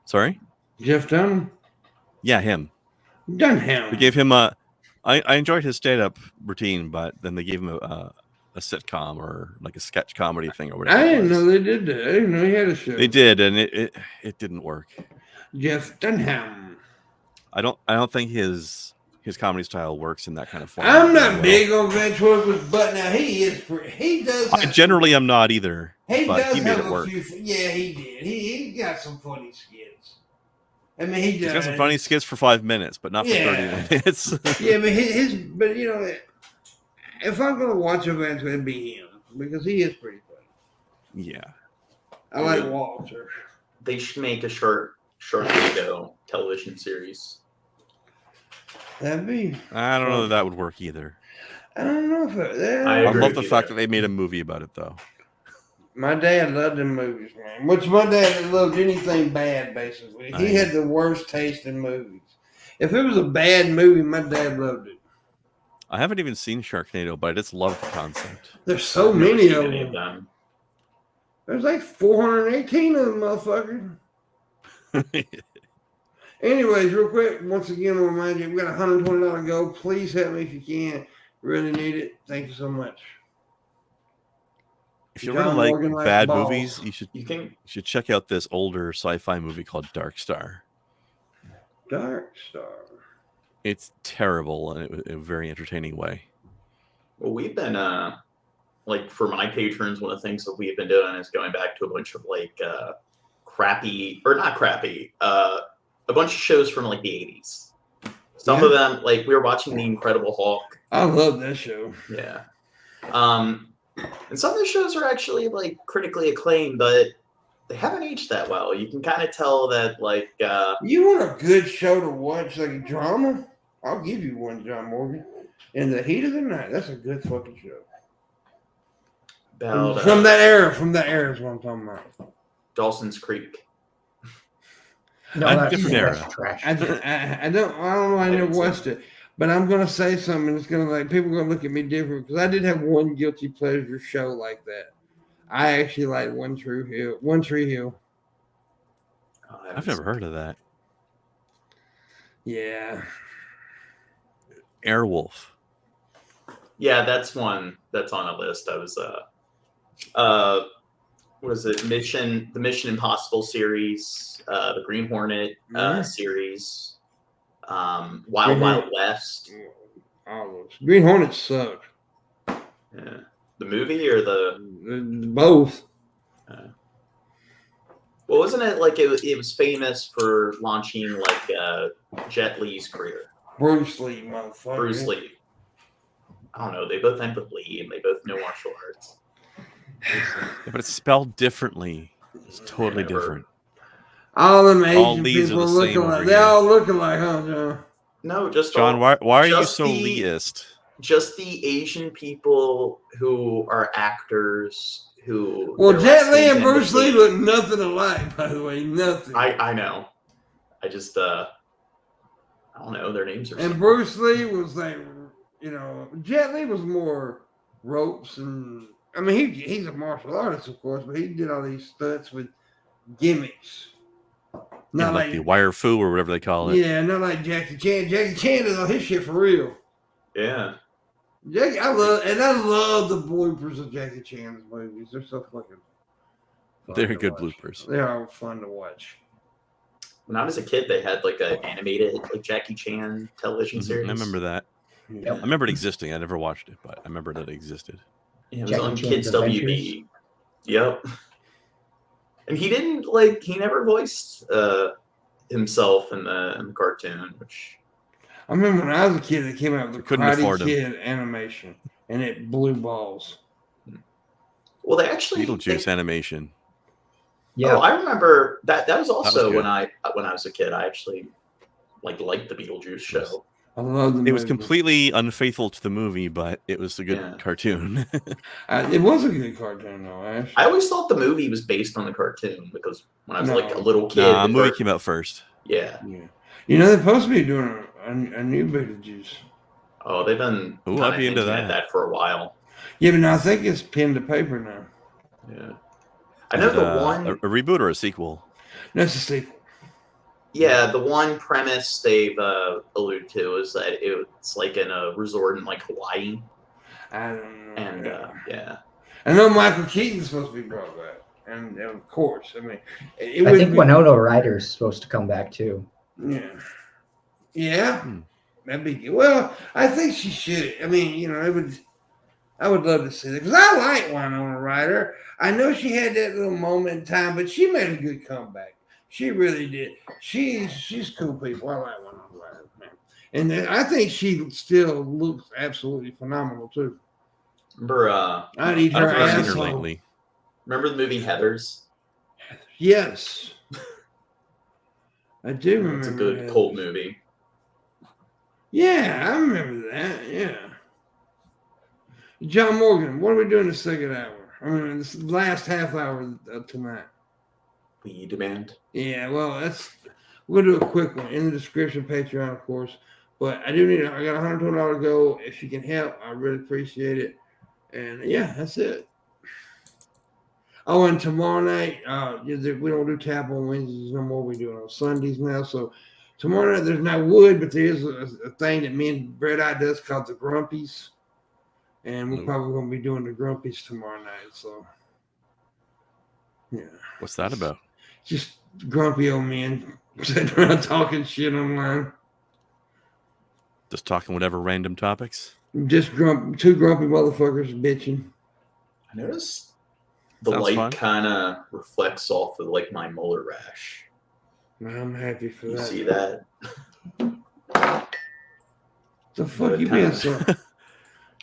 Sorry? Jeff Dunham? Yeah, him. Dunham. They gave him I enjoyed his stand-up routine, but then they gave him a sitcom or like a sketch comedy thing or whatever. I didn't know they did that. I didn't know he had a show. They did, and it didn't work. Jeff Dunham. I don't think his comedy style works in that kind of form. I'm not big on ventriloquist, but now he is. He does. I generally am not either. But he made it work. Yeah, he did. He got some funny skits. I mean, he's got some funny skits for 5 minutes, but not for 30 minutes. Yeah, but but you know, if I'm gonna watch a ventriloquist, it'd be him because he is pretty funny. Yeah, I like Walter. They should make a Sharknado television series. That'd be. I don't know if that would work either. I don't know if I love the fact that they made a movie about it, though. My dad loved them movies, man. Which my dad loved anything bad, basically. He had the worst taste in movies. If it was a bad movie, my dad loved it. I haven't even seen Sharknado, but I just love the concept. There's so many of them. There's like 418 of them, motherfucker. Anyways, real quick, once again, I'll remind you, we got $120 to go. Please help me if you can. Really need it. Thank you so much. If you really like bad movies, you should check out this older sci-fi movie called Dark Star. Dark Star. It's terrible in a very entertaining way. Well, we've been like for my patrons, one of the things that we've been doing is going back to a bunch of like crappy, or not crappy, a bunch of shows from like the 80s. Some of them, like we were watching The Incredible Hulk. I love that show. Yeah. And some of the shows are actually like critically acclaimed, but they haven't aged that well. You can kind of tell that, like, you want a good show to watch, like a drama? I'll give you one, John Morgan. In the Heat of the Night. That's a good fucking show. about From that era is what I'm talking about. Dawson's Creek. No, That's that's different era. that's trash. I don't know. I never watched it, but I'm gonna say something. It's gonna people are gonna look at me different because I did have one guilty pleasure show like that. I actually like One Tree Hill. Oh, I've never heard of that. Yeah. Airwolf. Yeah, that's one that's on a list. I was what is it? The Mission Impossible series, the Green Hornet series, Wild Wild West. All those. Green Hornets suck. Yeah. The movie or the both. Well, wasn't it like it was famous for launching like Jet Li's career? Bruce Lee, motherfucker. Bruce Lee. I don't know. They both end with Lee, and they both know martial arts. Yeah, but it's spelled differently. It's totally different. All them All Asian these are people the looking same over like here. they all looking like, huh, John? No, just John, why are you just so the- Leeist? Just the Asian people who are actors who. Well, their Jet last Li names and end Bruce with Lee look nothing alike, by the way, nothing. I know. I just I don't know. Their names are. And Bruce Lee was like, Jet Li was more ropes and I mean he's a martial artist, of course, but he did all these stunts with gimmicks. Not like the wire foo or whatever they call it. Yeah, not like Jackie Chan. Jackie Chan does all his shit for real. Yeah. I love the bloopers of Jackie Chan's movies. They're so fucking fun They're to good watch. bloopers. They're all fun to watch. When I was a kid, they had like an animated like Jackie Chan television series. I remember that. Yeah. I remember it existing. I never watched it, but I remember that it existed. Yeah, it was Jackie on Chan's Kids Adventures? WB. Yep. And he never voiced himself in the cartoon, which I remember when I was a kid, it came out with the Couldn't afford Karate 'em. Kid animation, and it blew balls. well they actually Beetlejuice animation. Yeah, Oh, I remember that was also good. when I was a kid. I actually liked the Beetlejuice show. I love the It was movie. completely unfaithful to the movie, but it was a good Yeah. cartoon. It was a good cartoon, though. Actually. I always thought the movie was based on the cartoon because when I was like a No. little kid, Nah, the movie cart- came out first. Yeah. Yeah. They're supposed to be doing a new Beetlejuice. Oh, they've been Ooh, kinda I'd be into hinting at that. for a while. Yeah, but now I think it's pen to paper now. Yeah. I know Is it, the one. a reboot or a sequel? That's a sequel. Yeah, the one premise they've alluded to is that it's like in a resort in like Hawaii, I don't know. and yeah. I know Michael Keaton's supposed to be brought back, and of course, I mean, it I would think be, Winona Ryder's supposed to come back too. Yeah, Hmm. that'd be good. Well, I think she should. I mean, it would. I would love to see that because I like Winona Ryder. I know she had that little moment in time, but she made a good comeback. She really did. She's cool people. I like Winona Ryder, man. And I think she still looks absolutely phenomenal too. Remember I'd eat I've her never seen her asshole. lately. remember the movie Heathers? Yes, I do remember. It's a good that. cult movie. Yeah, I remember that. Yeah. John Morgan, what are we doing the second hour? I mean, this last half hour of tonight. We demand. Yeah, well, we'll do a quick one in the description, Patreon, of course. But I got $120 to go. If you can help, I really appreciate it. And yeah, that's it. Oh, and tomorrow night, we don't do tap on Wednesdays no more. We do it on Sundays now. So tomorrow night, there's not wood, but there is a thing that me and Brett Eye does called the Grumpies. And we're probably going to be doing the Grumpies tomorrow night. So, yeah. What's that about? Just grumpy old men sitting around talking shit online. Just talking whatever random topics? Just two grumpy motherfuckers bitching. I noticed The Sounds light fun. kind of reflects off of like my molar rash. I'm happy for You that. see that? The fuck It you kinda- being so?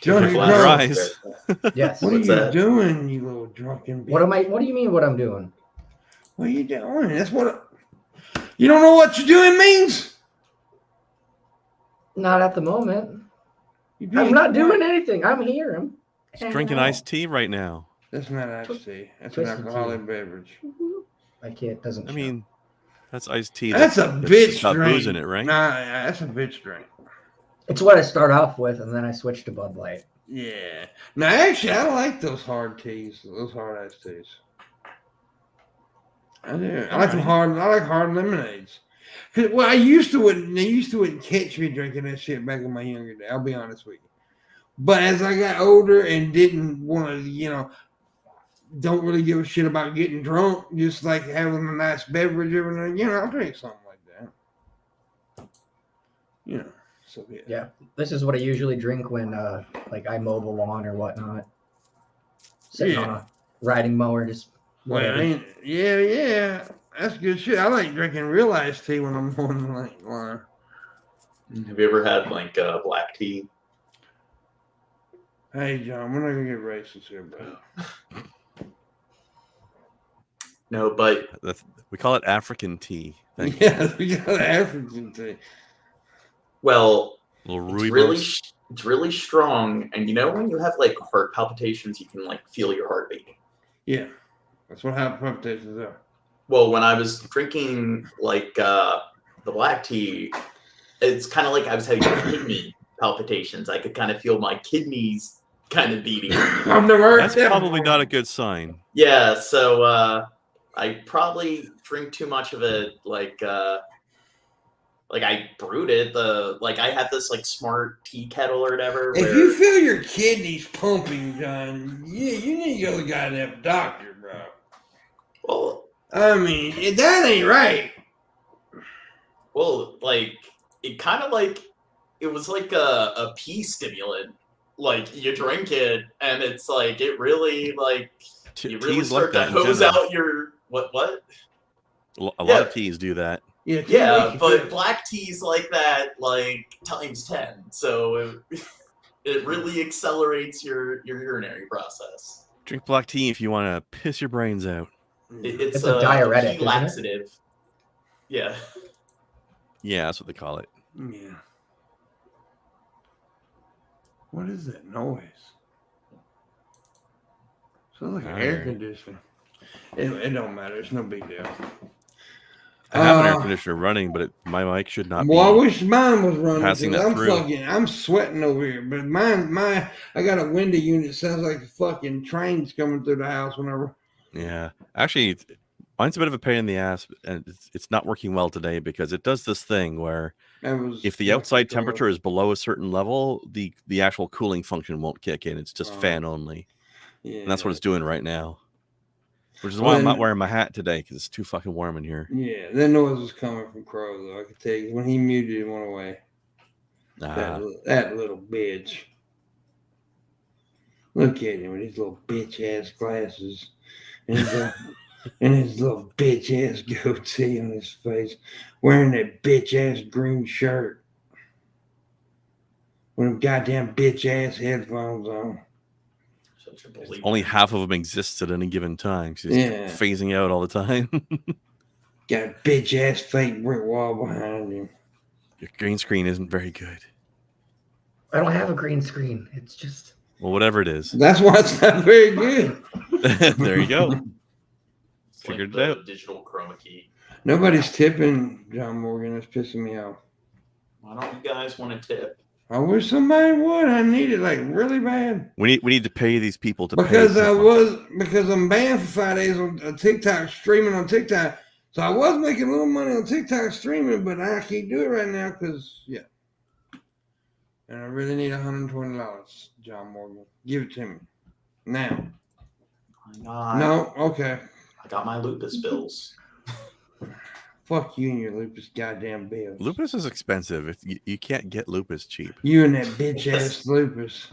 Different Johnny, Your bro, eyes. Yes. what are What's you that? doing, you little drunken bitch? What do you mean? What I'm doing? What are you doing? That's what. You don't know what you're doing means. Not at the moment. You being I'm not quiet. doing anything. I'm here. I'm He's hanging drinking out. iced tea right now. That's not iced tea. That's an Twisted alcoholic beverage. I can't. Doesn't. I show. mean, that's iced tea. That's a that's bitch got drink. booze in it, right? Nah, that's a bitch drink. It's what I start off with, and then I switch to Bud Light. Yeah. Now, actually, I like those hard teas. Those hard iced teas. I do. I like them hard. I like hard lemonades. Well, they used to wouldn't catch me drinking that shit back in my younger day. I'll be honest with you. But as I got older and didn't want to, don't really give a shit about getting drunk, just like having a nice beverage every night, I'll drink something like that. So yeah. Yeah, this is what I usually drink when, like, I mow the lawn or whatnot. Sitting on a riding mower, just whatever. Well, yeah, that's good shit. I like drinking real iced tea when I'm on the line. Have you ever had like black tea? Hey, John, we're not gonna get racist here, bro. No, but We call it African tea. Thank Yeah, we got African tea. well, Little it's rooibos. really strong. And when you have like heart palpitations, you can like feel your heart beating. Yeah, that's what hot palpitations are. Well, when I was drinking like the black tea, it's kind of like I was having kidney palpitations. I could kind of feel my kidneys kind of beating. I've never heard That's that probably before. not a good sign. Yeah, so I probably drink too much of it. Like I brewed it. I have this like smart tea kettle or whatever. If where, you feel your kidneys pumping, John, you need to go to the goddamn doctor, bro. well, I mean, that ain't right. like it kind of like it was like a pee stimulant. Like you drink it, and it's like it really like you really Teas start like to that in hose general. out your what? A lot Yeah. of teas do that. Yeah, Yeah, but black tea's like that, like times 10. So it really accelerates your urinary process. Drink black tea if you want to piss your brains out. It's a diuretic, pee isn't it? laxative. Yeah. Yeah, that's what they call it. Yeah. What is that noise? Sounds like an air conditioner. It don't matter. It's no big deal. I have an air conditioner running, but my mic should not Well, I be. wish mine was running. passing 'Cause that I'm through. I'm sweating over here. But I got a window unit. It sounds like the fucking trains coming through the house whenever. Yeah, actually, mine's a bit of a pain in the ass, and it's not working well today because it does this thing where if the outside temperature is below a certain level, the actual cooling function won't kick in. It's just fan only, Yeah, and that's what it's doing right now. Which is why I'm not wearing my hat today because it's too fucking warm in here. Yeah, that noise was coming from Crow, though. I could tell you when he muted, it went away. That little bitch. Look at him with his little bitch ass glasses and his little bitch ass goatee on his face, wearing that bitch ass green shirt with them goddamn bitch ass headphones on. Only half of them exist at any given time. She's phasing out all the time. Got a bitch ass fake brick wall behind him. Your green screen isn't very good. I don't have a green screen. It's just. Well, whatever it is. That's why it's not very good. There you go. It's Figured like it the out. digital chroma key. Nobody's tipping John Morgan. That's pissing me off. Why don't you guys want to tip? I wish somebody would. I need it like really bad. We need to pay these people to because pay because I'm banned for 5 days on TikTok, streaming on TikTok. So I was making a little money on TikTok streaming, but I can't do it right now because and I really need $120, John Morgan. Give it to me now. No, okay. I got my lupus bills. Fuck you and your lupus goddamn bills. Lupus is expensive. You can't get lupus cheap. You and that bitch ass lupus.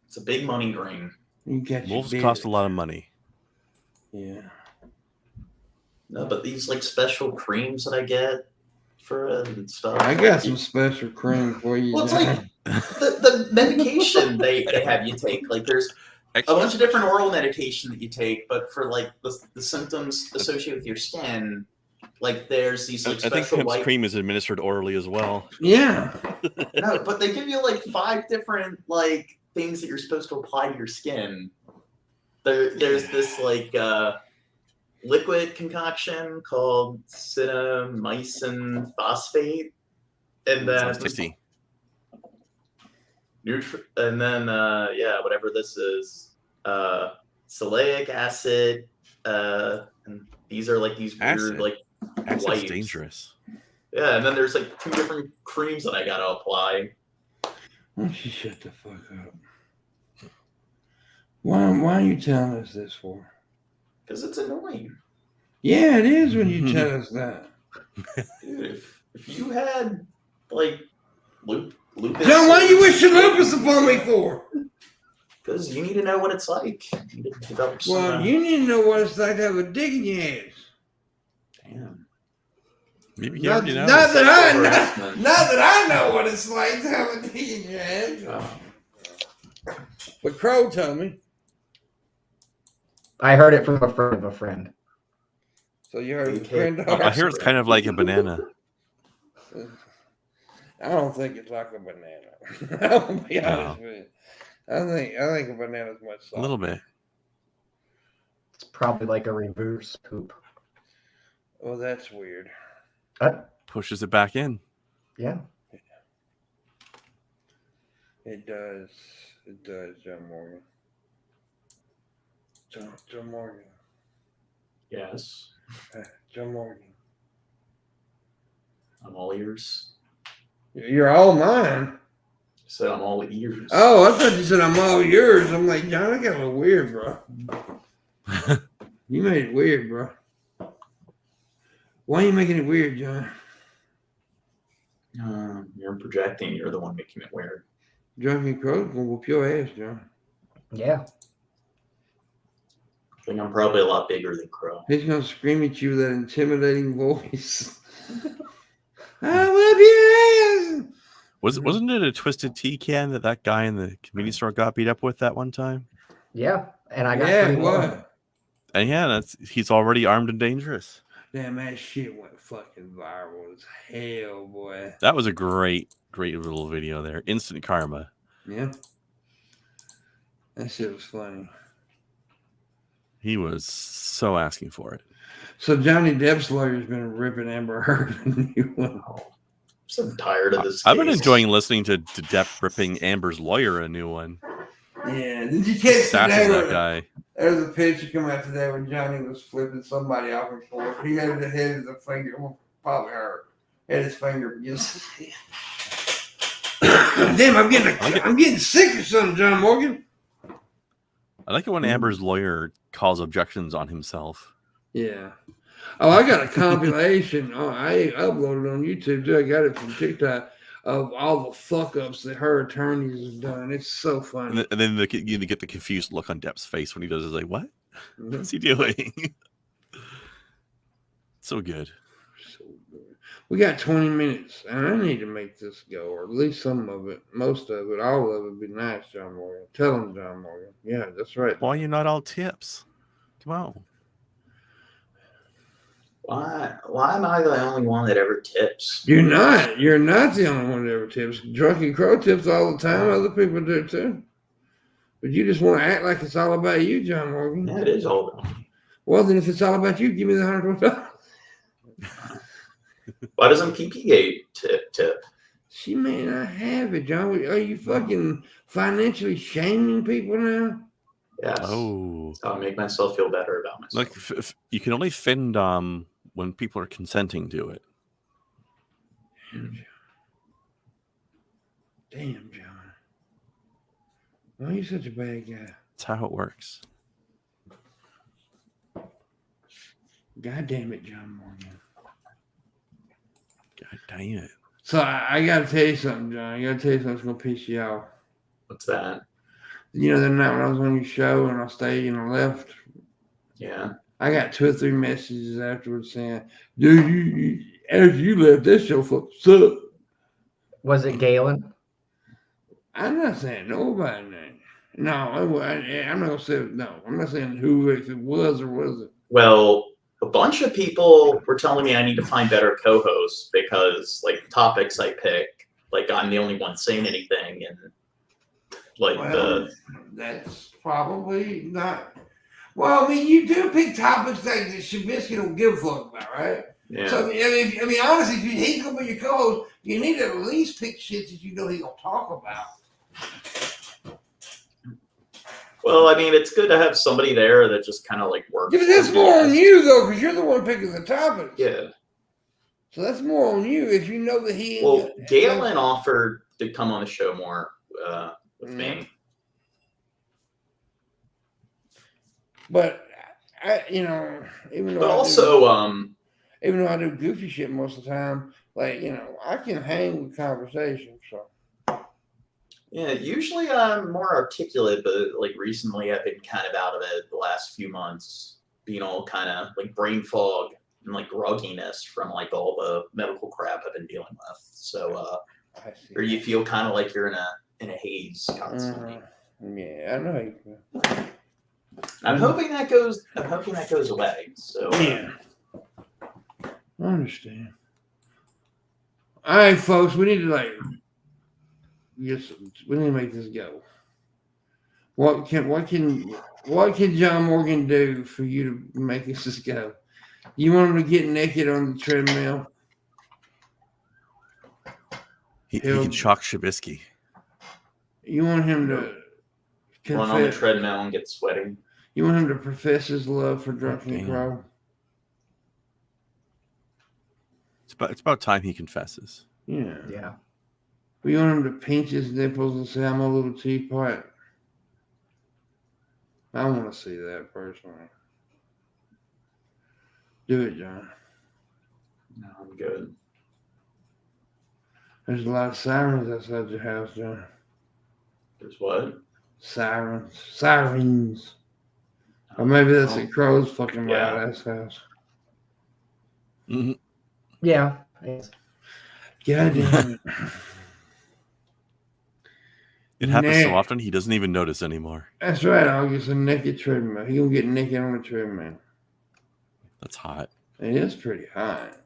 It's a big money drain. You got Wolves your cost a lot of money. Yeah. No, but these like special creams that I get for it and stuff. I got some special cream for you. Well, it's like the medication they have you take. Like there's a bunch of different oral medication that you take, but for like the symptoms associated with your skin, like there's these like I think special Pimp's white cream is administered orally as well. Yeah. No, but they give you like 5 different like things that you're supposed to apply to your skin. There's this like liquid concoction called cinnamycin phosphate, and then Sounds tasty. and then whatever this is, salicylic acid, and these are like these weird Acid. like Acid's wipes. dangerous. Yeah, and then there's like 2 different creams that I gotta apply. Why don't you shut the fuck up? Why are you telling us this for? Because it's annoying. Yeah, it is when you tell us that. Dude, if you had like lupus, John, why you wishing lupus upon me for? Because you need to know what it's like. You need to develop some, Well, you need to know what it's like to have a dick in your ass. Damn. Maybe you Not, already know. not that Sexual I harassment. not that I know what it's like to have a dick in your ass. But Crow told me. I heard it from a friend of a friend. So you heard Okay. a friend of I hear it's kind of like a banana. I don't think it's like a banana. I'll be honest with you. I think a banana's much softer. A little bit. It's probably like a reverse poop. Oh, that's weird. Pushes it back in. Yeah. It does. It does, John Morgan. John Morgan. Yes. John Morgan. I'm all ears. You're all mine. So I'm all ears. Oh, I thought you said I'm all yours. I'm like, John, I got a little weird, bro. You made it weird, bro. Why are you making it weird, John? You're projecting. You're the one making it weird. Drunken Crow's gonna whoop your ass, John. Yeah. I think I'm probably a lot bigger than Crow. He's gonna scream at you with that intimidating voice. I'll whoop your ass. Wasn't it a Twisted Tea can that guy in the convenience store got beat up with that one time? Yeah. And I got Yeah, 3 more. what? And yeah, he's already armed and dangerous. Damn, that shit went fucking viral as hell, boy. That was a great little video there. Instant karma. Yeah. That shit was funny. He was so asking for it. So Johnny Depp's lawyer's been ripping Amber Heard a new one. I'm so tired of this. I've been case. enjoying listening to Depp ripping Amber's lawyer a new one. Yeah, did you catch Sashes today? that guy. There's a picture come out today where Johnny was flipping somebody off in court. He had the head of the finger, well, probably her, had his finger against. Damn, I'm getting sick or something, John Morgan. I like it when Amber's lawyer calls objections on himself. Yeah. Oh, I got a compilation. Oh, I uploaded on YouTube too. I got it from TikTok of all the fuck ups that her attorneys have done. It's so funny. And then you get the confused look on Depp's face when he does it. Like, what? What's he doing? So good. So good. We got 20 minutes, and I need to make this go, or at least some of it, most of it, all of it would be nice, John Morgan. Tell him, John Morgan. Yeah, that's right. Why are you not all tips? Come on. Why am I the only one that ever tips? You're not the only one that ever tips. Drunken Crow tips all the time. Other people do too. But you just want to act like it's all about you, John Morgan. Yeah, it is all about me. Well, then if it's all about you, give me the $120. Why doesn't PP tip? She may not have it, John. Are you fucking financially shaming people now? Yes. Oh. So I make myself feel better about myself. Like, you can only offend when people are consenting to it. Damn, John. Why are you such a bad guy? That's how it works. God damn it, John Morgan. God dang it. So I got to tell you something, John. I got to tell you something that's going to piss you off. What's that? You know, the night when I was on your show and I stayed and I left. Yeah. I got 2 or 3 messages afterwards saying, dude, after you left, that show fucking sucked. Was it Galen? I'm not saying nobody name. No, I'm not gonna say no. I'm not saying who, if it was or wasn't. Well, a bunch of people were telling me I need to find better co-hosts because, like, topics I pick, like, I'm the only one saying anything, and like that's probably not. Well, I mean, you do pick topics that Shabisky don't give a fuck about, right? Yeah. So I mean, honestly, if he's gonna be your co-host, you need to at least pick shit that you know he's gonna talk about. Well, I mean, it's good to have somebody there that just kind of like works. Yeah, but that's more on you though, because you're the one picking the topics. Yeah. So that's more on you if you know that he. Well, Galen offered to come on the show more with me. But even though But also, even though I do goofy shit most of the time, like I can hang with conversation. So. Yeah, usually I'm more articulate, but like recently I've been kind of out of it the last few months, being all kind of like brain fog and like grogginess from like all the medical crap I've been dealing with. So, or you feel kind of like you're in a haze constantly. Yeah, I know how you feel. I'm hoping that goes away. So yeah, I understand. All right, folks, we need to we need to make this go. What can John Morgan do for you to make this go? You want him to get naked on the treadmill? He can shock Shabisky. You want him to run on the treadmill and get sweaty? You want him to profess his love for Drunken Crow? It's about time he confesses. Yeah. Yeah. You want him to pinch his nipples and say, I'm a little teapot? I want to see that personally. Do it, John. No, I'm good. There's a lot of sirens outside your house, John. There's what? Sirens. Or maybe that's a crow's fucking loud ass house. Mm-hmm. Yeah. God damn it. It happens so often he doesn't even notice anymore. That's right, August. A naked treadmill. He gonna get naked on the treadmill. That's hot. It is pretty hot.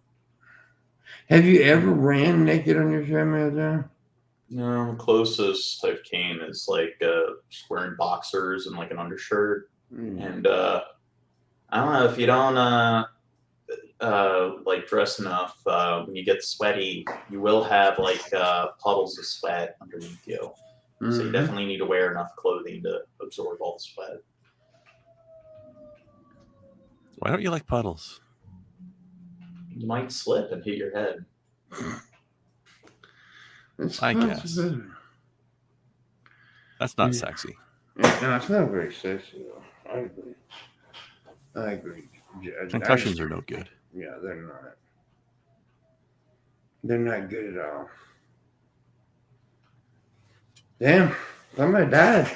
Have you ever ran naked on your treadmill, John? No, the closest I've came is like just wearing boxers and like an undershirt. And I don't know, if you don't like dress enough, when you get sweaty, you will have like puddles of sweat underneath you. So you definitely need to wear enough clothing to absorb all the sweat. Why don't you like puddles? You might slip and hit your head. I guess. That's not sexy. No, it's not very sexy though. I agree. Concussions are no good. Yeah, they're not. They're not good at all. Damn, somebody died.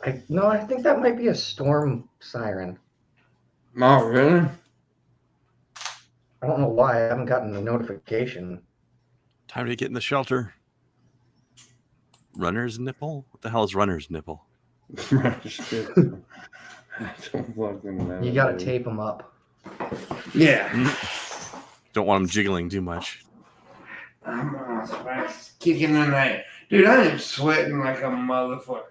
I think that might be a storm siren. Oh, really? I don't know why. I haven't gotten the notification. Time to get in the shelter. Runner's nipple? What the hell is runner's nipple? I don't fucking know. You got to tape them up. Yeah. Don't want them jiggling too much. I'm kicking the night. Dude, I am sweating like a motherfucker.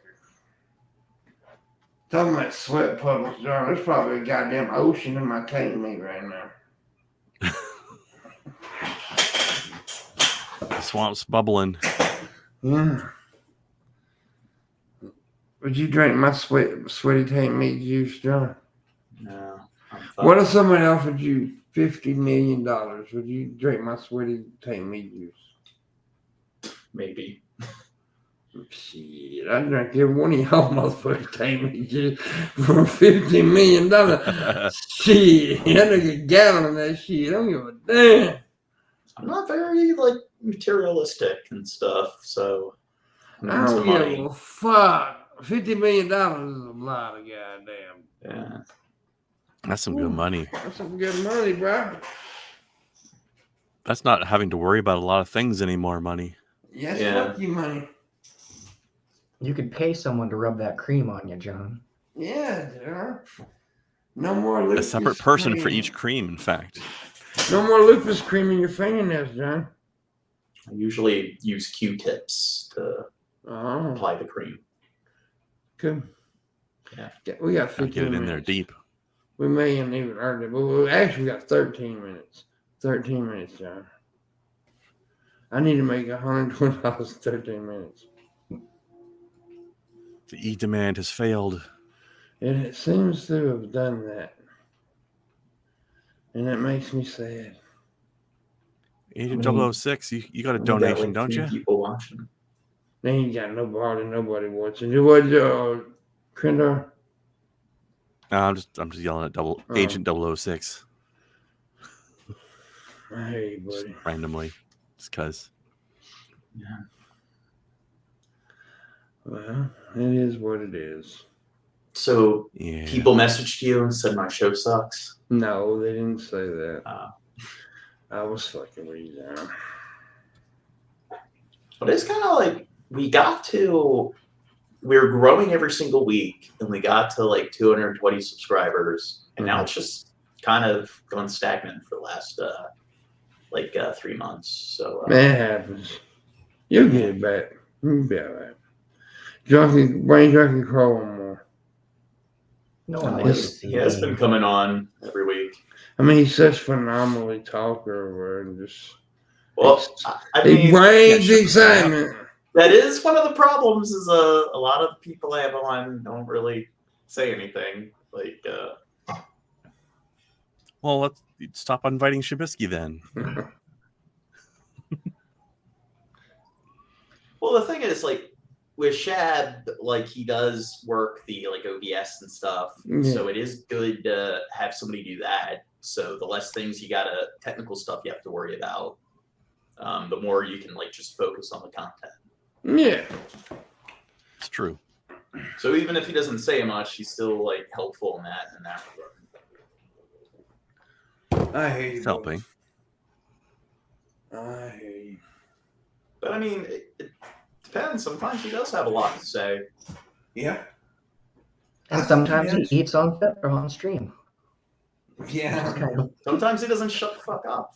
Talking about sweat puddles, John. There's probably a goddamn ocean in my tank meat right now. The swamp's bubbling. Yeah. Would you drink my sweaty tank meat juice, John? No. What if somebody offered you $50 million? Would you drink my sweaty tank meat juice? Maybe. Shit, I'd drink every one of y'all motherfuckers tank meat juice for $50 million. Shit, I don't get a gallon of that shit. I don't give a damn. I'm not very like materialistic and stuff, so I don't give a fuck. $50 million is a lot of goddamn. Yeah. That's some good money. That's some good money, bro. That's not having to worry about a lot of things anymore, money. Yes, Yeah. fuck you, money. You could pay someone to rub that cream on you, John. Yeah, John. No more A lupus separate person for cream. each cream, in fact. No more lupus cream in your fingernails, John. I usually use Q-tips to Oh, apply the cream. good. Yeah. We got Gotta 15 get it in minutes. there deep. We may have even earned it, but we actually got 13 minutes. 13 minutes, John. I need to make $120 in 13 minutes. The E-demand has failed. And it seems to have done that. And that makes me sad. Agent I mean, 006, you got a We donation, got, like, don't 3 you? people watching. They ain't got nobody watching. You what, Krendor? I'm just yelling at Agent 006. I hear you, Just buddy. randomly. Just because. Yeah. Well, it is what it is. So Yeah. people messaged you and said my show sucks. No, they didn't say that. Uh, I was fucking with you, John. But it's kind of like we were growing every single week, and we got to like 220 subscribers, and now it's just kind of gone stagnant for the last 3 months. So That happens. You'll get it back. You'll be all right. Brain Junkie Crow one more. No one Oh, likes to he's- see he has been me. coming on every week. I mean, he's such a phenomenally talker, and just Well, I he mean, brings yeah, shut the excitement. that is one of the problems. Is a lot of the people I have on don't really say anything. Like, Well, let's stop inviting Shabisky then. well, the thing is, like, with Shab, like, he does work the like OBS and stuff, so it is good to have somebody do that. So the less things technical stuff you have to worry about, the more you can like just focus on the content. Yeah. It's true. So even if he doesn't say much, he's still like helpful in that regard. I hear you. It's helping. I hear you. But I mean, it depends. Sometimes he does have a lot to say. Yeah. And sometimes Yes. he eats on set or on stream. Yeah. Just kind of, Sometimes he doesn't shut the fuck up.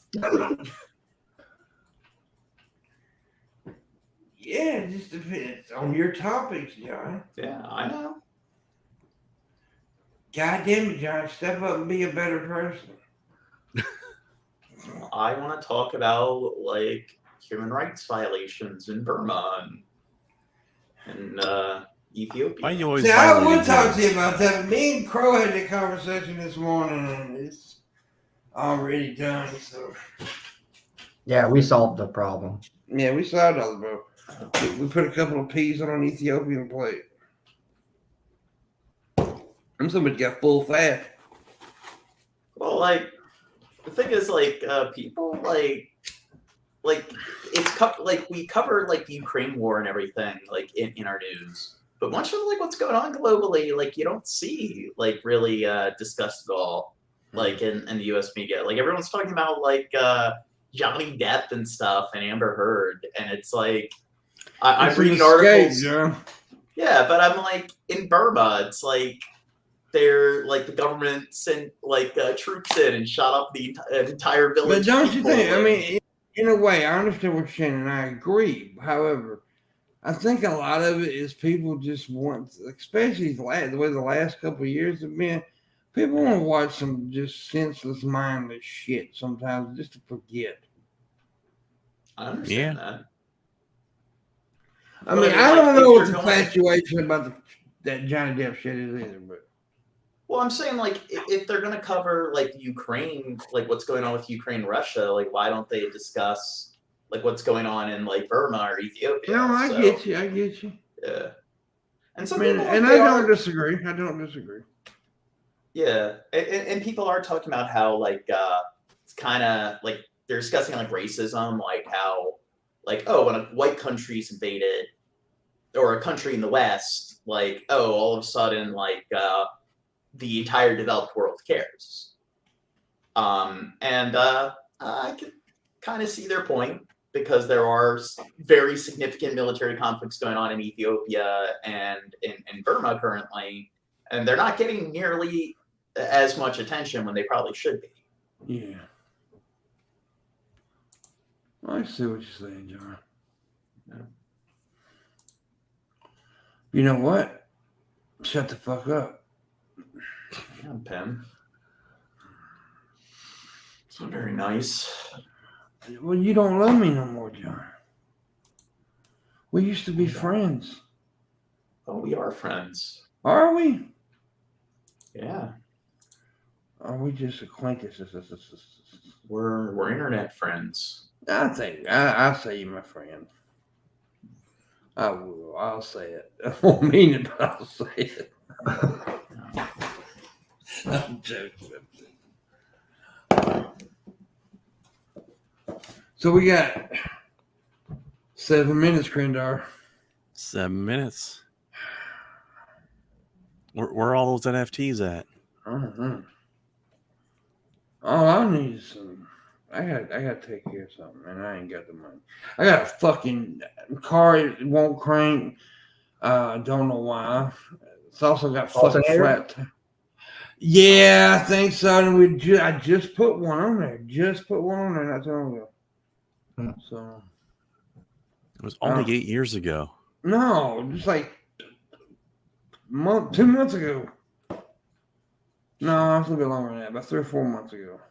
Yeah, it just depends on your topics, John. Yeah, I know. God damn it, John. Step up and be a better person. I want to talk about like human rights violations in Burma and Ethiopia. Why are you always See, I violating would talk to you things? about that, but me and Crow had that conversation this morning, and it's already done. So, yeah, we solved the problem. yeah, we solved all the bro. We put a couple of peas on an Ethiopian plate. And somebody got full fat. Well, like the thing is, like people like it's like we cover like the Ukraine war and everything like in our news, but much of like what's going on globally, like you don't see like really discussed at all, like in the U.S. media. Like everyone's talking about like Johnny Depp and stuff and Amber Heard, and it's like I'm reading articles. Yeah, but I'm like in Burma, it's like they're like the government sent like troops in and shot up the entire village. But don't you think? And, I mean, in a way, I understand what you're saying, and I agree. However, I think a lot of it is people just want, especially the way the last couple of years have been. People want to watch some just senseless, mindless shit sometimes just to forget. I understand that. I But mean, I mean, I like, don't if know what you're the going- infatuation about that Johnny Depp shit is either, but. Well, I'm saying like if they're gonna cover like Ukraine, like what's going on with Ukraine, Russia, like why don't they discuss like what's going on in like Burma or Ethiopia? No, I So, get you. I get you. Yeah. And I some mean, people, and they I are- don't disagree. I don't disagree. Yeah, and people are talking about how like it's kind of like they're discussing like racism, like how like when a white country's invaded or a country in the West, like all of a sudden like the entire developed world cares. I can kind of see their point, because there are very significant military conflicts going on in Ethiopia and in Burma currently, and they're not getting nearly as much attention when they probably should be. Yeah. I see what you're saying, John. Yeah. You know what? Shut the fuck up. Yeah, Pim. It's not very nice. Well, you don't love me no more, John. We used to be friends. Oh, we are friends. Are we? Yeah. Are we just acquaintances? We're internet friends. I say you're my friend. I will. I'll say it. I won't mean it, but I'll say it. I'm joking. So we got 7 minutes, Krindar. 7 minutes. Where are all those NFTs at? I don't know. All I need is some. I got to take care of something, and I ain't got the money. I got a fucking car. It won't crank. Don't know why. It's also got fucking flat. Yeah, I think so. And I just put one on there. Just put one on there not too long ago. So it was only 8 years ago. No, just like 2 months ago. No, it's a little bit longer than that. About 3 or 4 months ago.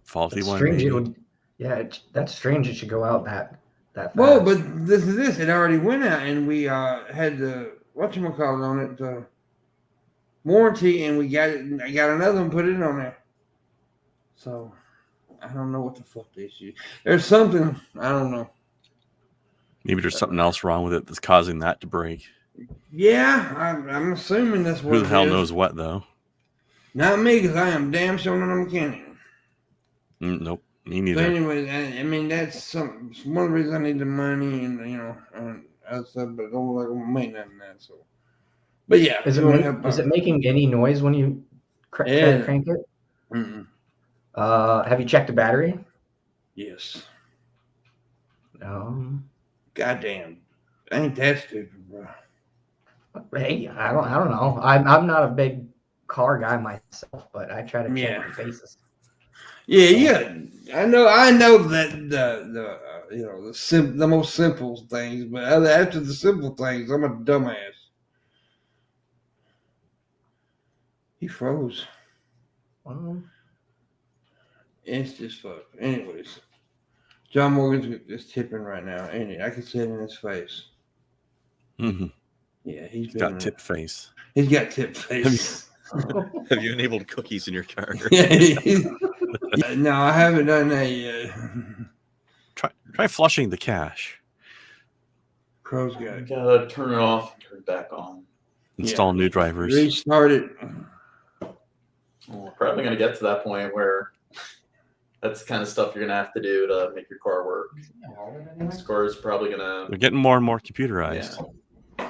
Faulty one. Strange. That's strange. It should go out that fast. Well, but this is this. It already went out, and we had the whatchamacallit on it, the warranty, and we got it. I got another one, put it on there. So I don't know what the fuck the issue. There's something I don't know. Maybe there's something else wrong with it that's causing that to break. Yeah, I'm assuming that's what. Who the hell knows what though? Not me, because I am damn sure not a mechanic. Nope, me neither. But anyway, I mean that's one of the reasons I need the money, and and other stuff. But I don't like I'm making that. So, but yeah, is it making any noise when you crank it? Mm-mm. Have you checked the battery? Yes. Goddamn, ain't that stupid, bro? Hey, I don't know. I'm not a big car guy myself, but I try to check my faces. Yeah. I know that the most simple things, but after the simple things, I'm a dumbass. He froze. It's just fuck. Anyways, John Morgan's just tipping right now, ain't he? I can see it in his face. Mm-hmm. Yeah, he's got tip face. He's got tip face. Have you enabled cookies in your car? No, I haven't done that yet. Try flushing the cache. Crow's got it. Gotta turn it off and turn it back on. Install new drivers. Restart it. Well, we're probably gonna get to that point where that's the kind of stuff you're gonna have to do to make your car work. This car is probably gonna. They're getting more and more computerized. Yeah.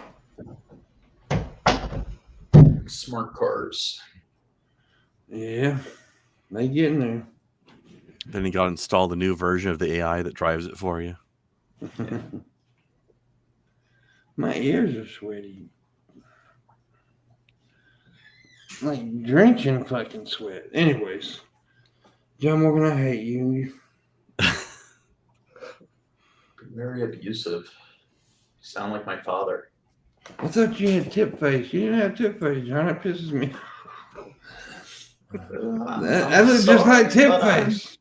Smart cars. Yeah, they getting there. Then you got to install the new version of the AI that drives it for you. Yeah. My ears are sweaty. Like drenching fucking sweat. Anyways, John Morgan, I hate you. Very abusive. You sound like my father. I thought you had tip face. You didn't have tip face, John. That pisses me off. That looks just like tip face.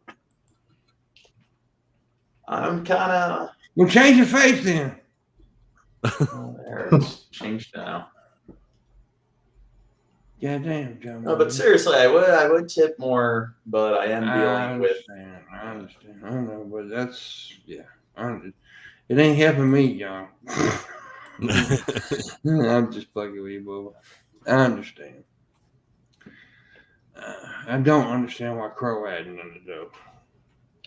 I'm kind of. Well, change your face then. Oh, there, it's changed now. Goddamn, John. No, but seriously, I would tip more, but I am dealing with. I understand. I know, but that's it ain't helping me, John. I'm just fucking with you, Bubba. I understand. I don't understand why Crow hadn't done it though.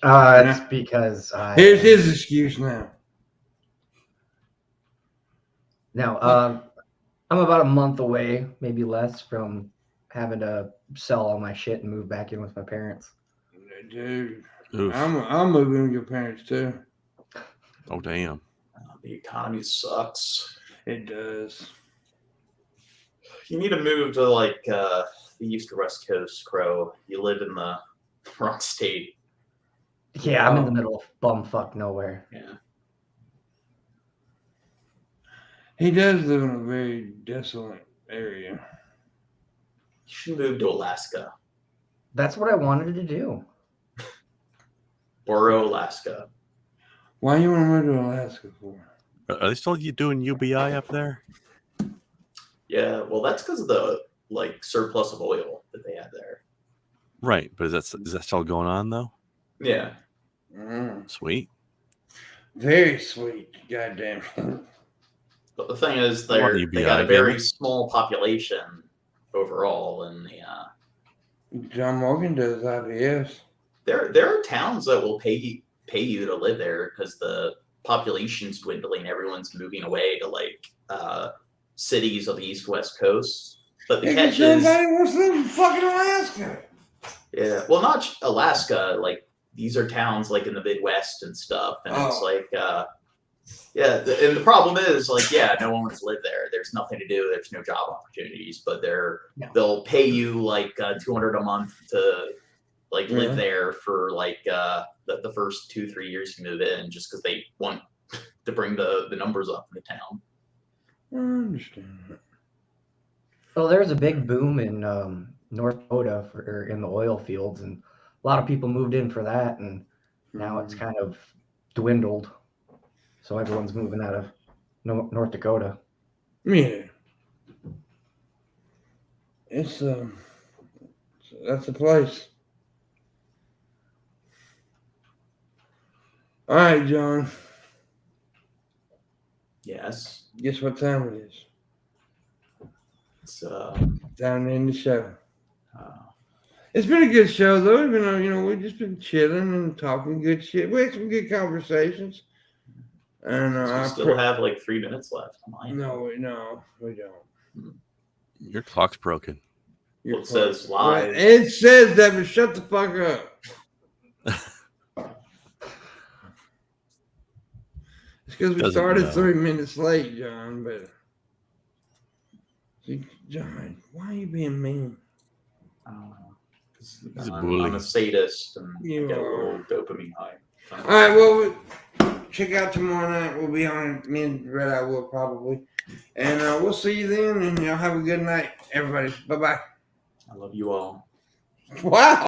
It's because here's his excuse now. No, I'm about a month away, maybe less, from having to sell all my shit and move back in with my parents. Dude, Oof. I'm moving with your parents too. Oh damn. The economy sucks. It does. You need to move to like the East or West Coast, Crow. You live in the wrong state. Yeah, I'm in the middle of bumfuck nowhere. Yeah. He does live in a very desolate area. You should move to Alaska. That's what I wanted to do. Boro, Alaska. Why you want to move to Alaska for? Are they still doing UBI up there? Yeah, well, that's because of the like surplus of oil that they had there. Right, but is that still going on though? Yeah. Sweet. Very sweet. Goddamn. But the thing is, I want they UBI, got a damn very it. small population overall, and John Morgan does IVS. there are towns that will pay you to live there because the population's dwindling. Everyone's moving away to like cities of the East West Coast. But the catch is, somebody wants to live in fucking Alaska. yeah, well, not Alaska. Like these are towns like in the Midwest and stuff, and it's like, yeah. And the problem is, like, yeah, no one wants to live there. There's nothing to do. There's no job opportunities, but they'll pay you like $200 a month to like live there for like the first 2-3 years you move in, just because they want to bring the numbers up in the town. I understand that. Well, there's a big boom in North Dakota in the oil fields, and a lot of people moved in for that, and now it's kind of dwindled. So everyone's moving out of North Dakota. Yeah. It's that's the place. All right, John. Yes. Guess what time it is? It's Down in the show. It's been a good show, though. We've just been chilling and talking good shit. We had some good conversations. And so we still have like 3 minutes left. No, we don't. Your clock's broken. Well, it says live. It says that, but shut the fuck up. It's because we started 3 minutes late, John. But John, why are you being mean? I don't know. He's a bully. I'm a sadist and You I get a are. little dopamine high. All right, well, check out tomorrow night. We'll be on. Me and Red Eye will probably. And we'll see you then. And y'all have a good night, everybody. Bye-bye. I love you all. Wow.